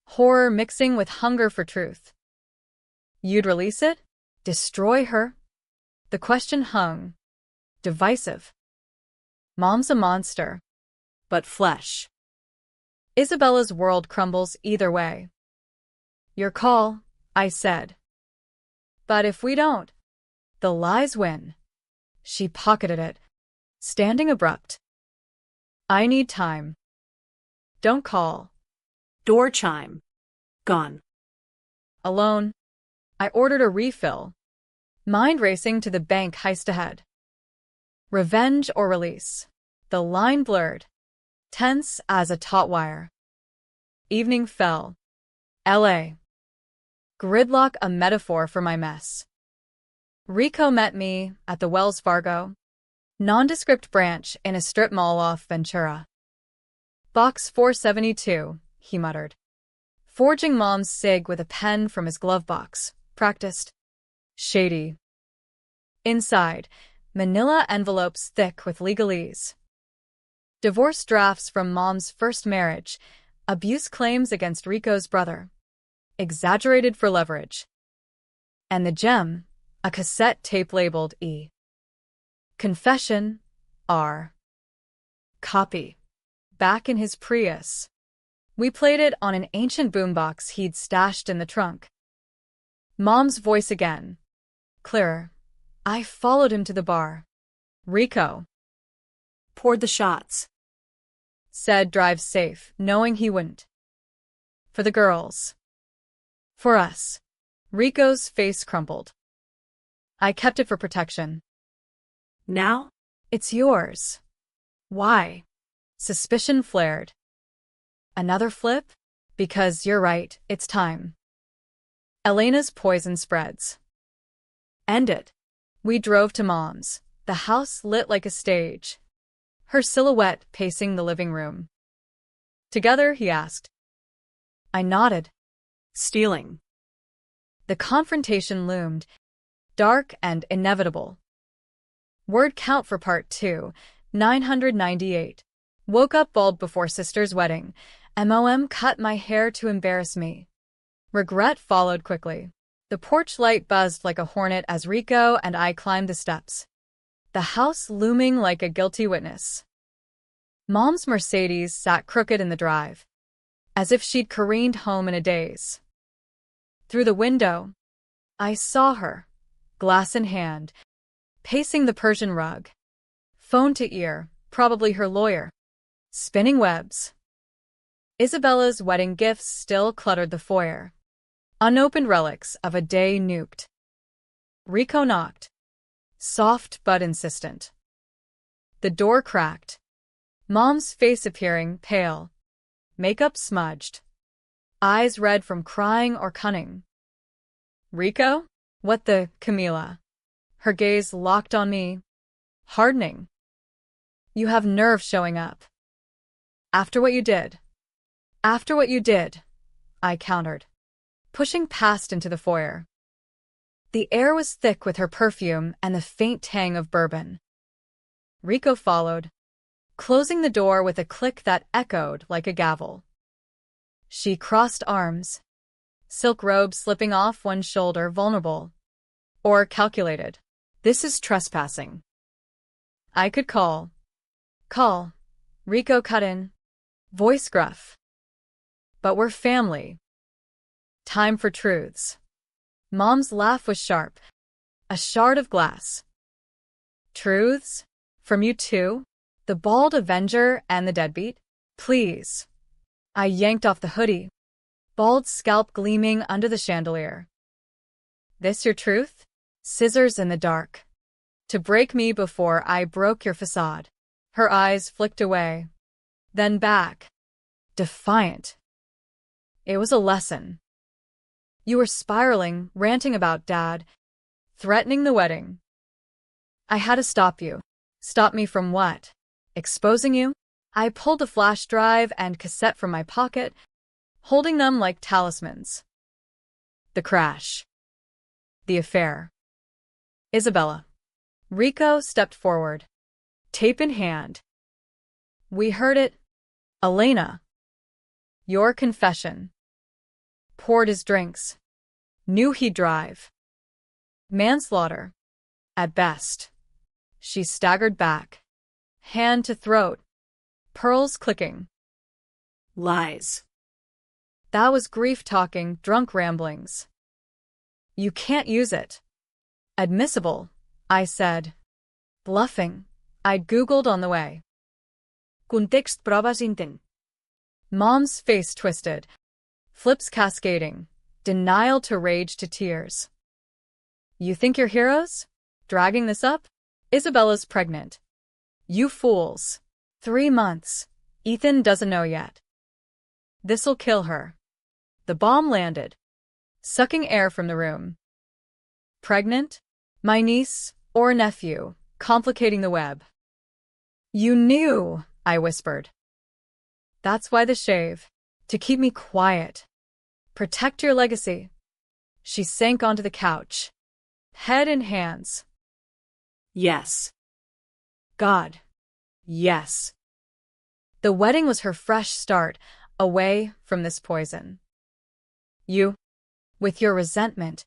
horror mixing with hunger for truth. You'd release it? Destroy her? The question hung, divisive. Mom's a monster.
But flesh.
Isabella's world crumbles either way. Your call, I said. But if we don't, the lies win. She pocketed it, standing abrupt. I need time. Don't call.
Door chime. Gone.
Alone. I ordered a refill. Mind racing to the bank heist ahead. Revenge or release. The line blurred, tense as a taut wire. Evening fell. L.A. Gridlock, a metaphor for my mess. Rico met me at the Wells Fargo, nondescript branch in a strip mall off Ventura. Box 472, he muttered. Forging Mom's sig with a pen from his glove box. Practiced. Shady. Inside, manila envelopes thick with legalese. Divorce drafts from Mom's first marriage, abuse claims against Rico's brother. Exaggerated for leverage. And the gem, a cassette tape labeled E. Confession, R. Copy. Back in his Prius. We played it on an ancient boombox he'd stashed in the trunk. Mom's voice again. Clearer. I followed him to the bar. Rico.
Poured the shots.
Said drive safe, knowing he wouldn't. For the girls. For us. Rico's face crumpled. I kept it for protection.
Now?
It's yours. Why? Suspicion flared. Another flip? Because you're right, it's time. Elena's poison spreads. End it. We drove to Mom's, the house lit like a stage. Her silhouette pacing the living room. Together, he asked. I nodded.
Stealing.
The confrontation loomed, dark and inevitable. Word count for part 2, 998. Woke up bald before sister's wedding. MOM cut my hair to embarrass me. Regret followed quickly. The porch light buzzed like a hornet as Rico and I climbed the steps. The house looming like a guilty witness. Mom's Mercedes sat crooked in the drive, as if she'd careened home in a daze. Through the window, I saw her, glass in hand, pacing the Persian rug. Phone to ear, probably her lawyer. Spinning webs. Isabella's wedding gifts still cluttered the foyer. Unopened relics of a day nuked. Rico knocked. Soft but insistent. The door cracked. Mom's face appearing pale. Makeup smudged. Eyes red from crying or cunning. Rico? What the, Camila? Her gaze locked on me. Hardening. You have nerve showing up. After what you did. After what you did, I countered, pushing past into the foyer. The air was thick with her perfume and the faint tang of bourbon. Rico followed, closing the door with a click that echoed like a gavel. She crossed arms, silk robe slipping off one shoulder, vulnerable. Or calculated. This is trespassing. I could call. Call. Rico cut in, voice gruff. But we're family. Time for truths. Mom's laugh was sharp, a shard of glass. Truths? From you too? The bald avenger and the deadbeat? Please. I yanked off the hoodie, bald scalp gleaming under the chandelier. This your truth? Scissors in the dark. To break me before I broke your facade. Her eyes flicked away, then back, defiant. It was a lesson. You were spiraling, ranting about Dad, threatening the wedding. I had to stop you. Stop me from what? Exposing you? I pulled a flash drive and cassette from my pocket, holding them like talismans. The crash. The affair. Isabella. Rico stepped forward, tape in hand. We heard it. Elena. Your confession. Poured his drinks. Knew he'd drive. Manslaughter. At best. She staggered back, hand to throat, pearls clicking.
Lies.
That was grief talking, drunk ramblings. You can't use it. Admissible, I said. Bluffing, I'd Googled on the way.
Context provas intent.
Mom's face twisted, flips cascading, denial to rage to tears. You think you're heroes? Dragging this up? Isabella's pregnant. You fools. 3 months. Ethan doesn't know yet. This'll kill her. The bomb landed, sucking air from the room. Pregnant? My niece or nephew, complicating the web. You knew, I whispered. That's why the shave. To keep me quiet. Protect your legacy. She sank onto the couch, head in hands.
Yes.
God. Yes. The wedding was her fresh start, away from this poison. You, with your resentment,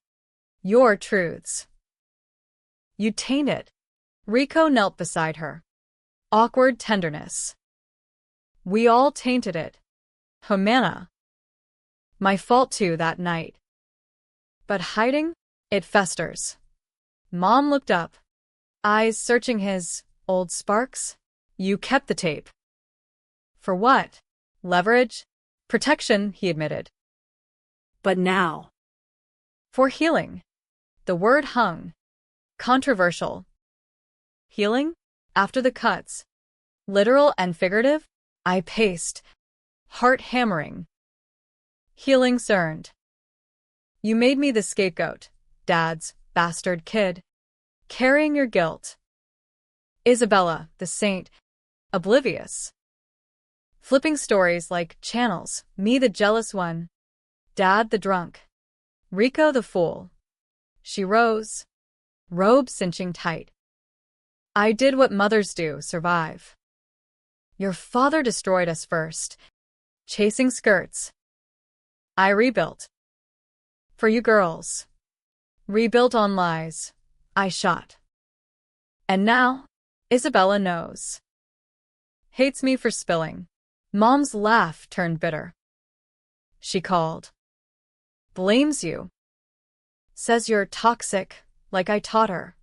your truths. You taint it. Rico knelt beside her. Awkward tenderness. We all tainted it. Homana. My fault too that night. But hiding, it festers. Mom looked up, eyes searching his old sparks. You kept the tape. For what? Leverage? Protection, he admitted.
But now.
For healing. The word hung. Controversial. Healing? After the cuts. Literal and figurative? I paced, heart hammering. Healing cerned. You made me the scapegoat, Dad's bastard kid, carrying your guilt. Isabella, the saint, oblivious. Flipping stories like channels, me the jealous one, Dad the drunk, Rico the fool. She rose, robe cinching tight. I did what mothers do, survive. Your father destroyed us first, chasing skirts. I rebuilt. For you girls. Rebuilt on lies. I shot. And now, Isabella knows. Hates me for spilling. Mom's laugh turned bitter. She called. Blames you. Says you're toxic, like I taught her.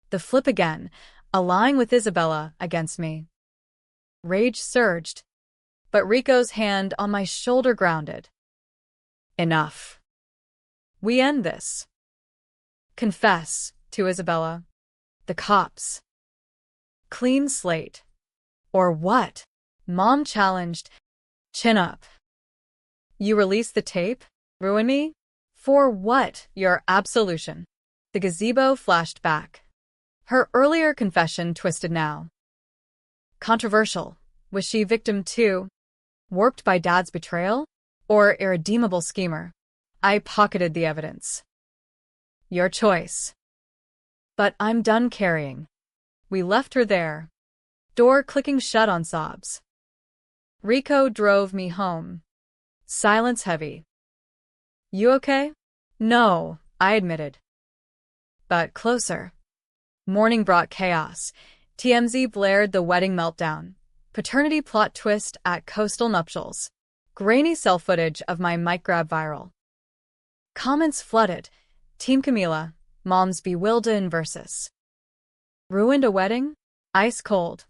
The flip again, allying with Isabella against me. Rage surged, but Rico's hand on my shoulder grounded. Enough. We end this. Confess to Isabella. The cops. Clean slate. Or what? Mom challenged. Chin up. You release the tape? Ruin me? For what? Your absolution. The gazebo flashed back. Her earlier confession twisted now. Controversial. Was she victim too? Warped by Dad's betrayal? Or irredeemable schemer? I pocketed the evidence. Your choice. But I'm done carrying. We left her there. Door clicking shut on sobs. Rico drove me home. Silence heavy. You okay? No, I admitted. But closer. Morning brought chaos. TMZ blared the wedding meltdown. Paternity plot twist at coastal nuptials. Grainy cell footage of my mic grab viral. Comments flooded. Team Camila, Mom's bewildered in versus. Ruined a wedding? Ice cold.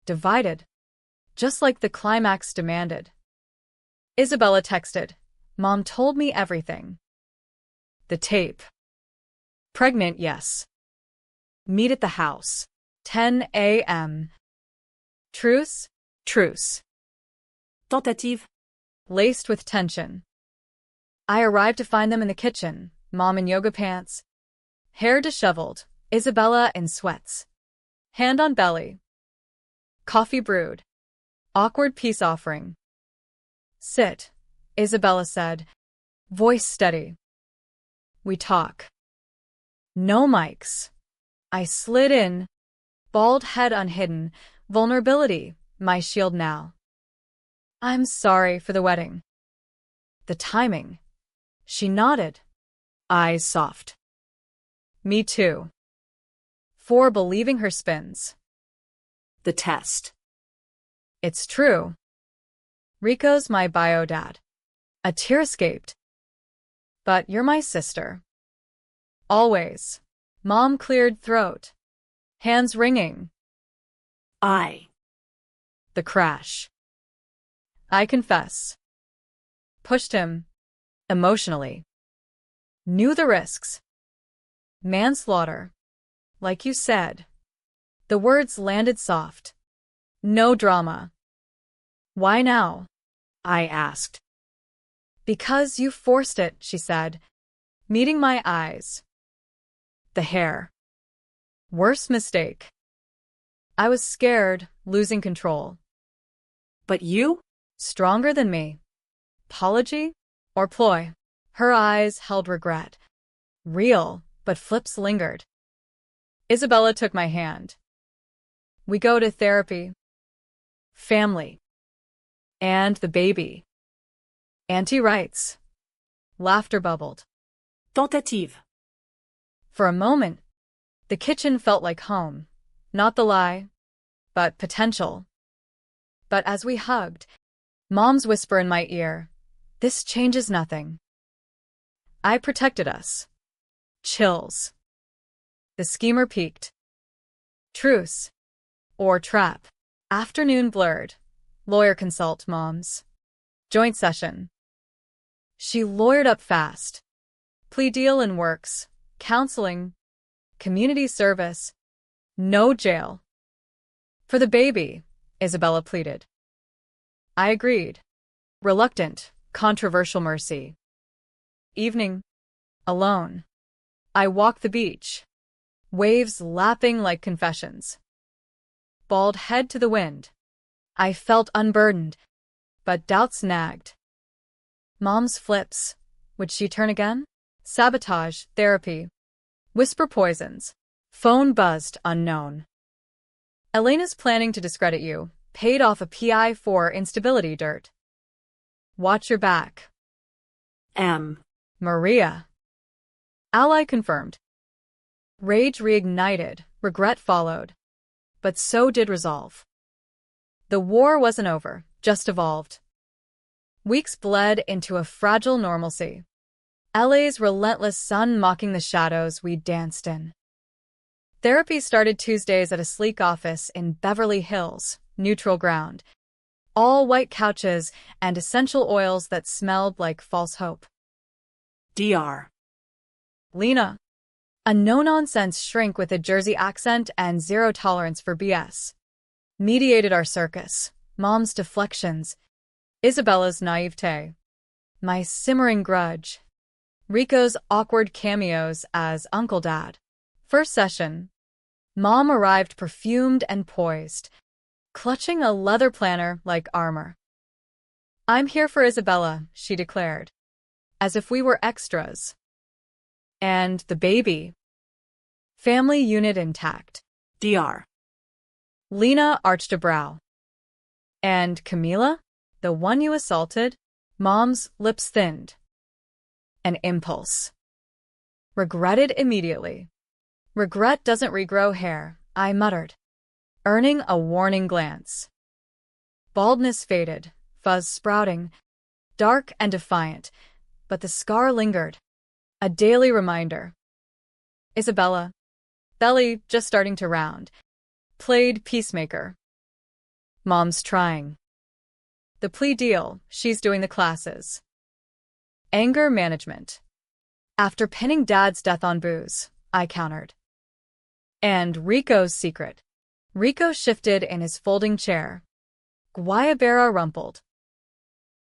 Divided. Just like the climax demanded. Isabella texted. Mom told me everything. The tape. Pregnant, yes. Meet at the house. 10 a.m. Truce,
Truce. Tentative.
laced with tension. I arrived to find them in the kitchen, Mom in yoga pants, hair disheveled, Isabella in sweats. Hand on belly. Coffee brewed. Awkward peace offering. Sit, Isabella said, voice steady. We talk. No mics. I slid in, bald head unhidden, vulnerability, my shield now. I'm sorry for the wedding. The timing. She nodded, eyes soft. Me too. For believing her spins.
The test.
It's true. Rico's my bio dad. A tear escaped. But you're my sister. Always. Mom cleared throat. Hands ringing. The crash. I confess. Pushed him. Emotionally. Knew the risks. Manslaughter. Like you said. The words landed soft. No drama. Why now? I asked. Because you forced it, she said, meeting my eyes. The hair. Worst mistake. I was scared, losing control.
But you?
Stronger than me. Apology or ploy? Her eyes held regret. Real, but flips lingered. Isabella took my hand. We go to therapy. Family. And the baby. Auntie writes. Laughter bubbled.
Tentative.
For a moment, the kitchen felt like home. Not the lie, but potential. But as we hugged, Mom's whisper in my ear, this changes nothing. I protected us. Chills. The schemer peaked. Truce. Or trap. Afternoon blurred. Lawyer consult, Moms. Joint session. She lawyered up fast. Plea deal in works. Counseling. Community service. No jail. For the baby, Isabella pleaded. I agreed. Reluctant, controversial mercy. Evening. Alone. I walked the beach. Waves lapping like confessions. Bald head to the wind. I felt unburdened, but doubts nagged. Mom's flips. Would she turn again? Sabotage, therapy. Whisper poisons. Phone buzzed, unknown. Elena's planning to discredit you. Paid off a PI for instability dirt. Watch your back. Maria. Ally confirmed. Rage reignited, regret followed. But so did resolve. The war wasn't over, just evolved. Weeks bled into a fragile normalcy. LA's relentless sun mocking the shadows we danced in. Therapy started Tuesdays at a sleek office in Beverly Hills, neutral ground. All white couches and essential oils that smelled like false hope.
Dr.
Lena. A no-nonsense shrink with a Jersey accent and zero tolerance for BS. Mediated our circus. Mom's deflections. Isabella's naivete. My simmering grudge. Rico's awkward cameos as Uncle Dad. First session. Mom arrived perfumed and poised, clutching a leather planner like armor. I'm here for Isabella, she declared, as if we were extras. And the baby. Family unit intact.
Dr.
Lena arched a brow. And Camila, the one you assaulted? Mom's lips thinned. An impulse. Regretted immediately. Regret doesn't regrow hair, I muttered, earning a warning glance. Baldness faded, fuzz sprouting, dark and defiant, but the scar lingered. A daily reminder. Isabella, belly just starting to round, played peacemaker. Mom's trying. The plea deal, she's doing the classes. Anger management. After pinning Dad's death on booze, I countered. And Rico's secret. Rico shifted in his folding chair. Guayabera rumpled.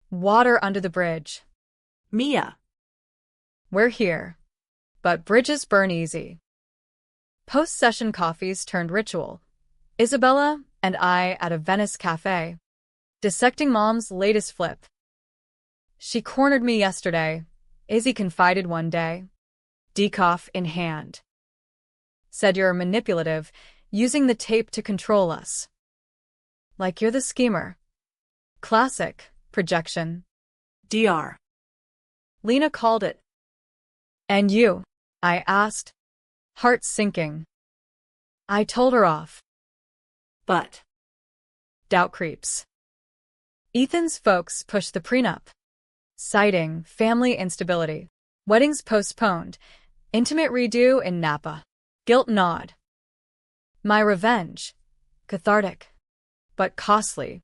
Water under the bridge.
Mia.
We're here. But bridges burn easy. Post-session coffees turned ritual. Isabella and I at a Venice cafe, dissecting Mom's latest flip. She cornered me yesterday, Izzy confided one day, decoff in hand. Said you're manipulative, using the tape to control us. Like you're the schemer. Classic projection.
DR.
Lena called it. And you? I asked, heart sinking. I told her off.
But.
Doubt creeps. Ethan's folks pushed the prenup, citing family instability. Weddings postponed. Intimate redo in Napa. Guilt nod. My revenge. Cathartic. But costly.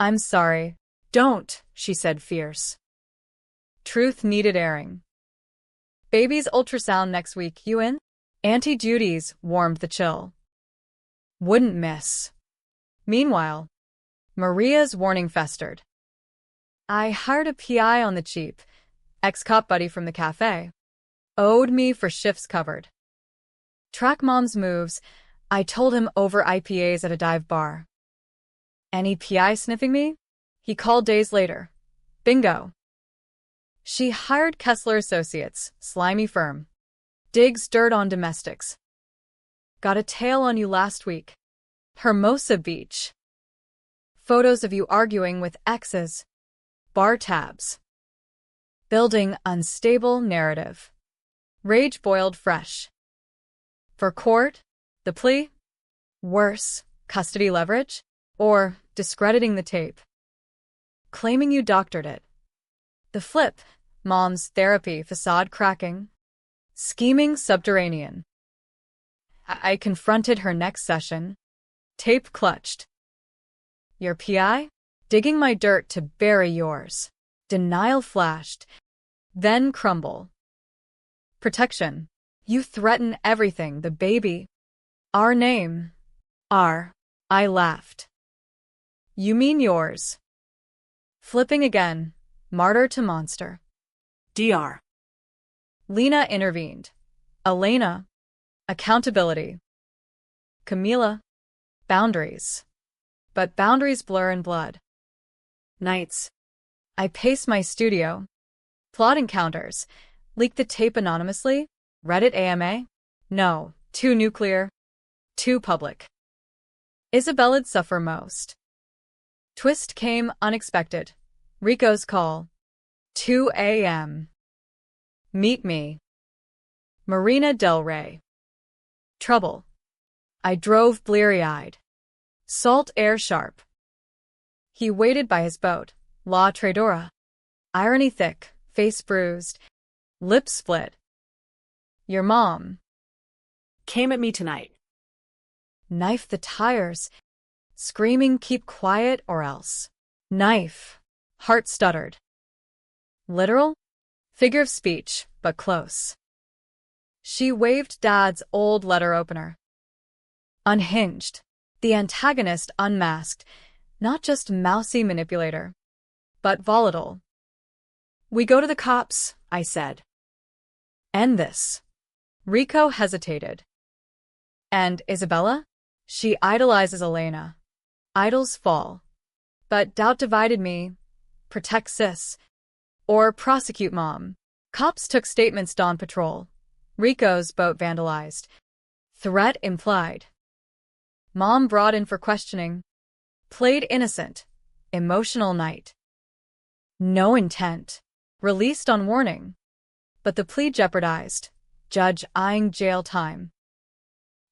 I'm sorry. Don't, she said fierce. Truth needed airing. Baby's ultrasound next week, you in? Auntie Judy's warmed the chill. Wouldn't miss. Meanwhile, Maria's warning festered. I hired a PI on the cheap, ex-cop buddy from the cafe. Owed me for shifts covered. Track Mom's moves, I told him over IPAs at a dive bar. Any PI sniffing me? He called days later. Bingo. She hired Kessler Associates, slimy firm. Digs dirt on domestics. Got a tail on you last week. Hermosa Beach. Photos of you arguing with exes. Bar tabs. Building unstable narrative. Rage boiled fresh. For court, the plea? Worse, custody leverage? Or discrediting the tape? Claiming you doctored it. The flip, Mom's therapy facade cracking. Scheming subterranean. I confronted her next session. Tape clutched. Your PI? Digging my dirt to bury yours. Denial flashed. Then crumble. Protection. You threaten everything, the baby. Our name. I laughed. You mean yours. Flipping again. Martyr to monster.
DR.
Lena intervened. Elena. Accountability. Camila. Boundaries. But boundaries blur in blood. Nights. I pace my studio. Plot encounters. Leak the tape anonymously? Reddit AMA? No. Too nuclear. Too public. Isabella'd suffer most. Twist came unexpected. Rico's call. 2 a.m. Meet me. Marina del Rey. Trouble. I drove bleary-eyed. Salt air sharp. He waited by his boat, La Traidora. Irony thick, face bruised, lips split. Your mom.
Came at me tonight.
Knife the tires. Screaming keep quiet or else. Knife. Heart stuttered. Literal? Figure of speech, but close. She waved Dad's old letter opener. Unhinged. The antagonist unmasked. Not just mousy manipulator, but volatile. We go to the cops, I said. End this. Rico hesitated. And Isabella? She idolizes Elena. Idols fall. But doubt divided me. Protect sis. Or prosecute Mom. Cops took statements Dawn Patrol. Rico's boat vandalized. Threat implied. Mom brought in for questioning. Played innocent. Emotional night. No intent. Released on warning. But the plea jeopardized. Judge eyeing jail time.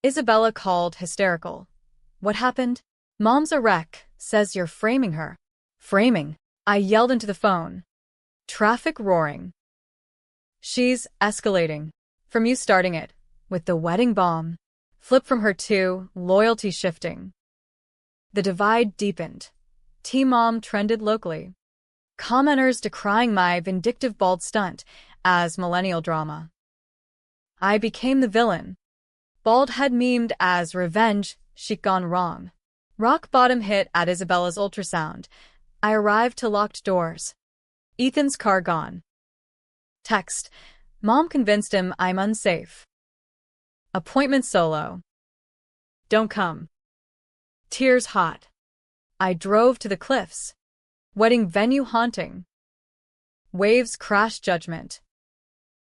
Isabella called hysterical. What happened? Mom's a wreck, says you're framing her. Framing? I yelled into the phone. Traffic roaring. She's escalating. From you starting it. With the wedding bomb. Flip from her to loyalty shifting. The divide deepened. Team Mom trended locally. Commenters decrying my vindictive bald stunt as millennial drama. I became the villain. Bald head memed as revenge, She'd gone wrong. Rock bottom hit at Isabella's ultrasound. I arrived to locked doors. Ethan's car gone. Text. Mom convinced him I'm unsafe. Appointment solo. Don't come. Tears hot. I drove to the cliffs. Wedding venue haunting. Waves crash judgment.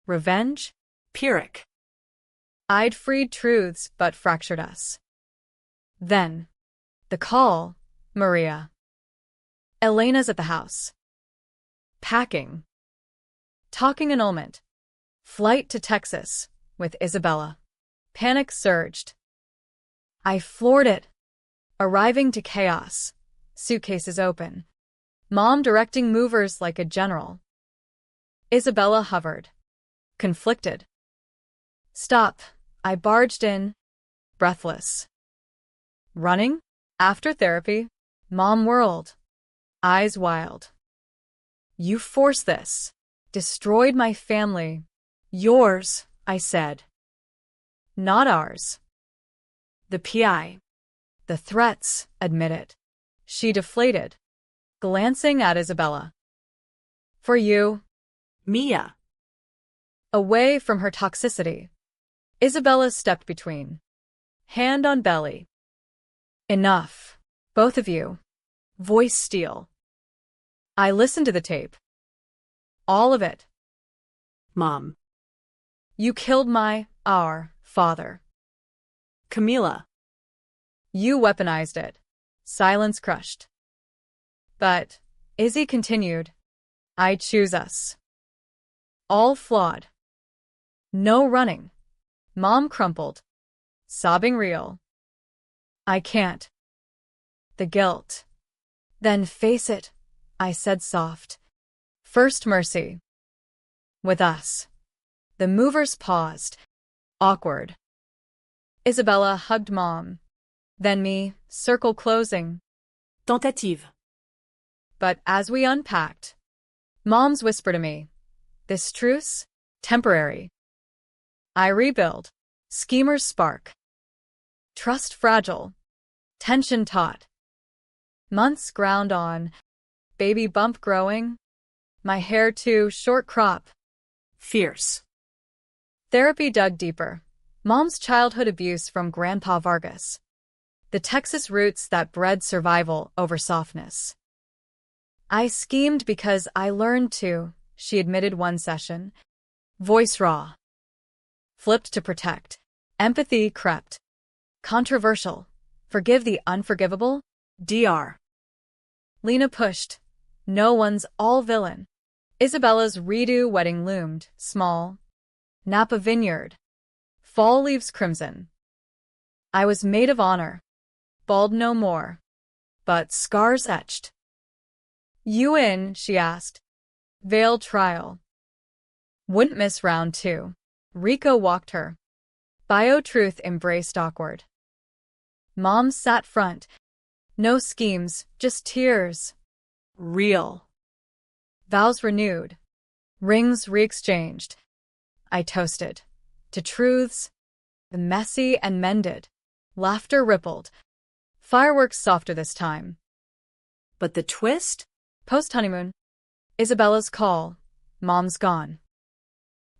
Revenge?
Pyrrhic.
I'd freed truths but fractured us. Then. The call. Maria. Elena's at the house. Packing. Talking annulment. Flight to Texas with Isabella. Panic surged. I floored it. Arriving to chaos. Suitcases open. Mom directing movers like a general. Isabella hovered. Conflicted. Stop. I barged in. Breathless. Running? After therapy? Mom whirled. Eyes wild. You forced this. Destroyed my family. Yours, I said. Not ours. The PI. The threats, admit it. She deflated, glancing at Isabella. For you.
Mia.
Away from her toxicity. Isabella stepped between. Hand on belly. Enough. Both of you. Voice steel. I listened to the tape. All of it.
Mom.
You killed our father.
Camila.
You weaponized it. Silence crushed. But, Izzy continued, I choose us. All flawed. No running. Mom crumpled. Sobbing real. I can't. The guilt. Then face it, I said soft. First mercy. With us. The movers paused. Awkward. Isabella hugged Mom. Then me, circle closing.
Tentative.
But as we unpacked, Mom's whisper to me, this truce? Temporary. I rebuild. Schemers spark. Trust fragile. Tension taut. Months ground on. Baby bump growing. My hair too short crop.
Fierce.
Therapy dug deeper. Mom's childhood abuse from Grandpa Vargas. The Texas roots that bred survival over softness. I schemed because I learned to, she admitted one session. Voice raw. Flipped to protect. Empathy crept. Controversial. Forgive the unforgivable?
DR.
Lena pushed. No one's all villain. Isabella's redo wedding loomed, small. Napa Vineyard. Fall leaves crimson. I was maid of honor. Bald no more. But scars etched. You in, she asked. Veil trial. Wouldn't miss round 2. Rico walked her. Bio-truth embraced awkward. Mom sat front. No schemes, just tears.
Real.
Vows renewed. Rings re-exchanged. I toasted. To truths. The messy and mended. Laughter rippled. Fireworks softer this time.
But the twist?
Post-honeymoon. Isabella's call. Mom's gone.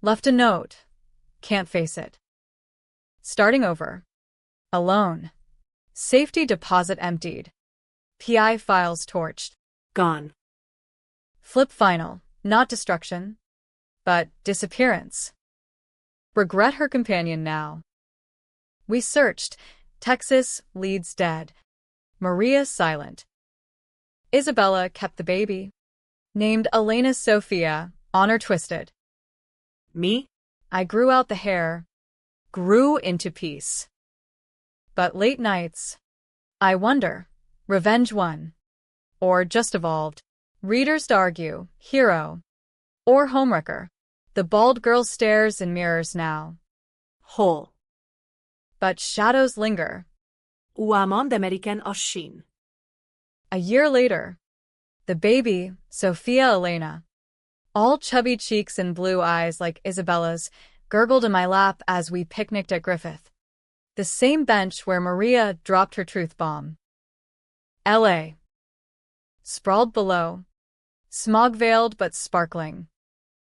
Left a note. Can't face it. Starting over. Alone. Safety deposit emptied. PI files torched.
Gone.
Flip final. Not destruction. But disappearance. Regret her companion now. We searched. Texas leads dead. Maria silent. Isabella kept the baby. Named Elena Sophia, honor twisted.
Me?
I grew out the hair. Grew into peace. But late nights. I wonder. Revenge won. Or just evolved. Readers argue. Hero. Or homewrecker. The bald girl stares in mirrors now.
Whole.
But shadows linger.
O amant américain Oshin.
A year later. The baby, Sophia Elena. All chubby cheeks and blue eyes like Isabella's, gurgled in my lap as we picnicked at Griffith. The same bench where Maria dropped her truth bomb. L.A. Sprawled below. Smog-veiled but sparkling.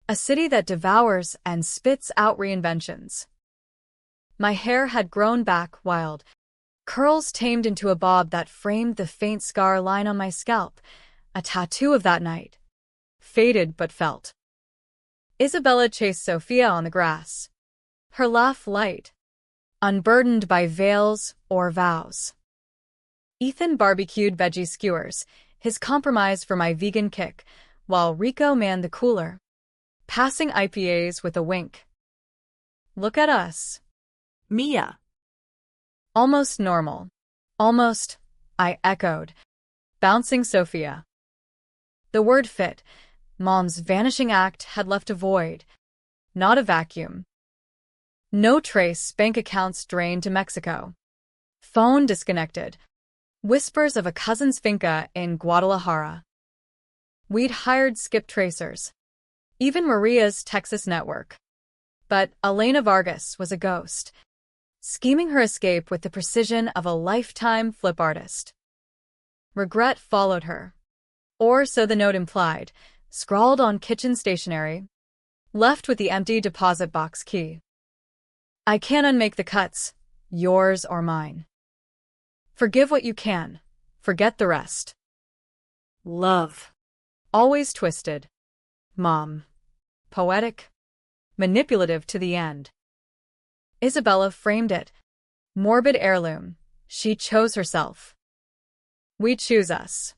A city that devours and spits out reinventions. My hair had grown back wild, curls tamed into a bob that framed the faint scar line on my scalp, a tattoo of that night. Faded but felt. Isabella chased Sophia on the grass. Her laugh light, unburdened by veils or vows. Ethan barbecued veggie skewers, his compromise for my vegan kick, while Rico manned the cooler, passing IPAs with a wink. Look at us.
Mia.
Almost normal. Almost, I echoed, bouncing Sophia. The word fit. Mom's vanishing act had left a void, not a vacuum. No trace, bank accounts drained to Mexico. Phone disconnected. Whispers of a cousin's finca in Guadalajara. We'd hired skip tracers. Even Maria's Texas network. But Elena Vargas was a ghost, scheming her escape with the precision of a lifetime flip artist. Regret followed her. Or so the note implied, scrawled on kitchen stationery, left with the empty deposit box key. I can't unmake the cuts, yours or mine. Forgive what you can, forget the rest.
Love.
Always twisted. Mom. Poetic. Manipulative to the end. Isabella framed it. Morbid heirloom. She chose herself. We choose us.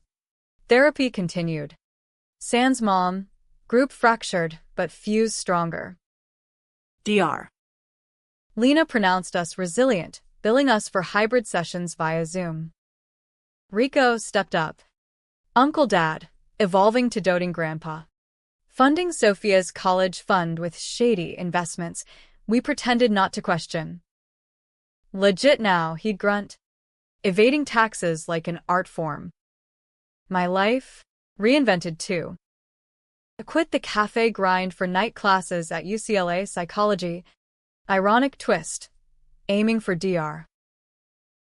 Therapy continued. Sans mom. Group fractured, but fused stronger.
DR.
Lena pronounced us resilient, billing us for hybrid sessions via Zoom. Rico stepped up. Uncle Dad, evolving to doting grandpa. Funding Sophia's college fund with shady investments we pretended not to question. Legit now, he'd grunt. Evading taxes like an art form. My life? Reinvented too. I quit the cafe grind for night classes at UCLA psychology. Ironic twist. Aiming for DR.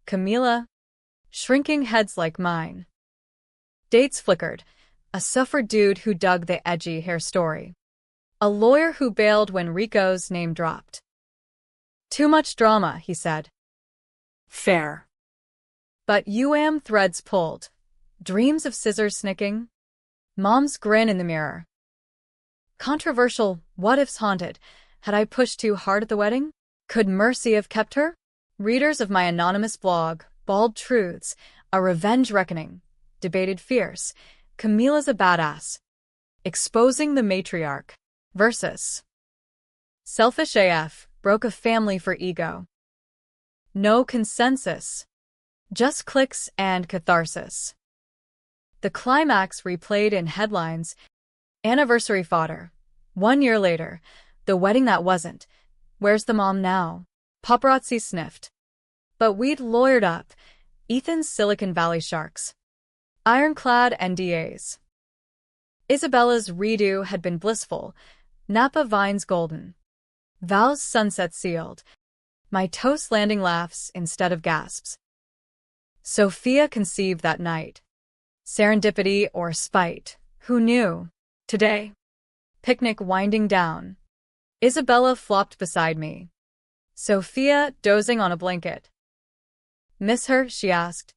Camila. Shrinking heads like mine. Dates flickered. A suffered dude who dug the edgy hair story. A lawyer who bailed when Rico's name dropped. Too much drama, he said.
Fair.
But threads pulled. Dreams of scissors snicking. Mom's grin in the mirror. Controversial what-ifs haunted. Had I pushed too hard at the wedding? Could mercy have kept her? Readers of my anonymous blog, Bald Truths, A Revenge Reckoning, debated fierce. Camila's a badass. Exposing the matriarch. Versus. Selfish AF, broke a family for ego. No consensus. Just clicks and catharsis. The climax replayed in headlines. Anniversary fodder. 1 year later. The wedding that wasn't. Where's the mom now? Paparazzi sniffed. But we'd lawyered up. Ethan's Silicon Valley sharks. Ironclad NDAs. Isabella's redo had been blissful. Napa vines golden. Vows sunset sealed. My toast landing laughs instead of gasps. Sophia conceived that night. Serendipity or spite, who knew? Today. Picnic winding down. Isabella flopped beside me. Sophia dozing on a blanket. Miss her? She asked.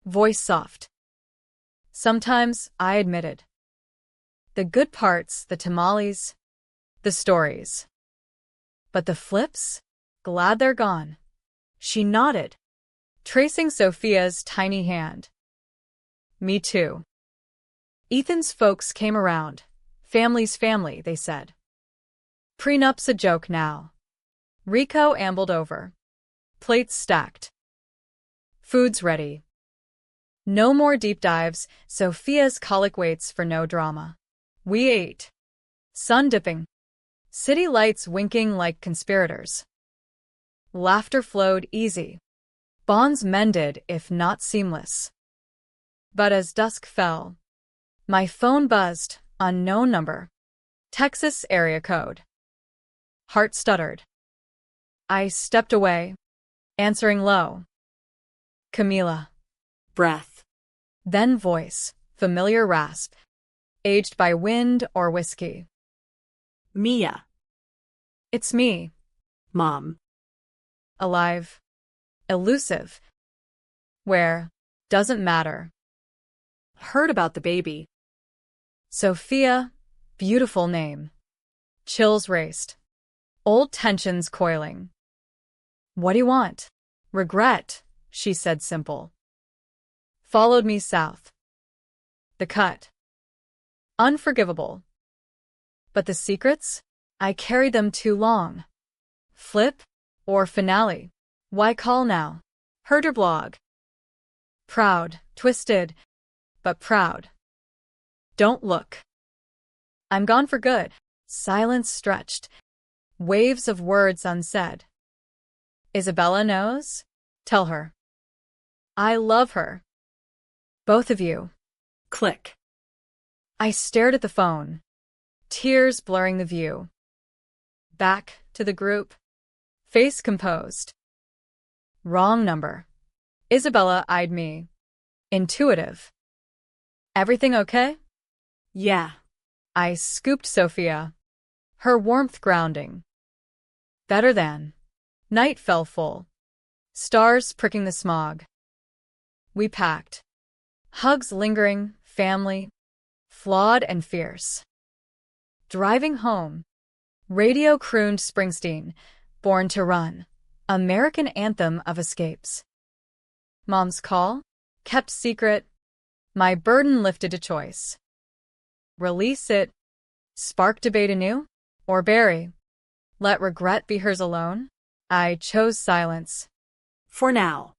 Voice soft. Sometimes, I admitted. The good parts, the tamales, the stories. But the flips? Glad they're gone. She nodded, tracing Sophia's tiny hand. Me too. Ethan's folks came around. Family's family, they said. Prenup's a joke now. Rico ambled over. Plates stacked. Food's ready. No more deep dives, Sophia's colic waits for no drama. We ate. Sun dipping. City lights winking like conspirators. Laughter flowed easy. Bonds mended if not seamless. But as dusk fell, my phone buzzed, unknown number. Texas area code. Heart stuttered. I stepped away. Answering low. Camila.
Breath.
Then voice, familiar rasp. Aged by wind or whiskey.
Mia.
It's me.
Mom.
Alive. Elusive. Where? Doesn't matter.
Heard about the baby.
Sophia. Beautiful name. Chills raced. Old tensions coiling. What do you want? Regret, she said simple. Followed me south. The cut. Unforgivable. But the secrets? I carried them too long. Flip? Or finale? Why call now? Heard your blog. Proud, twisted, but proud. Don't look. I'm gone for good. Silence stretched. Waves of words unsaid. Isabella knows? Tell her. I love her. Both of you.
Click.
I stared at the phone, tears blurring the view. Back to the group, face composed. Wrong number. Isabella eyed me. Intuitive. Everything okay?
Yeah.
I scooped Sophia, her warmth grounding. Better than. Night fell full, stars pricking the smog. We packed. Hugs lingering, family, flawed and fierce. Driving home, radio crooned Springsteen, Born to Run, American anthem of escapes. Mom's call, kept secret, my burden lifted to choice. Release it, spark debate anew, or bury, let regret be hers alone? I chose silence.
For now.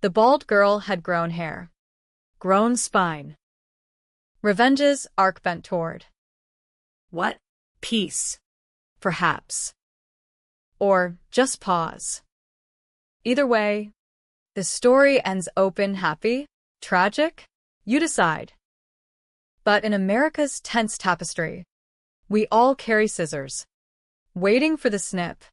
The bald girl had grown hair, grown spine. Revenge's arc bent toward.
What? Peace.
Perhaps. Or just pause. Either way, the story ends open, happy, tragic? You decide. But in America's tense tapestry, we all carry scissors, waiting for the snip.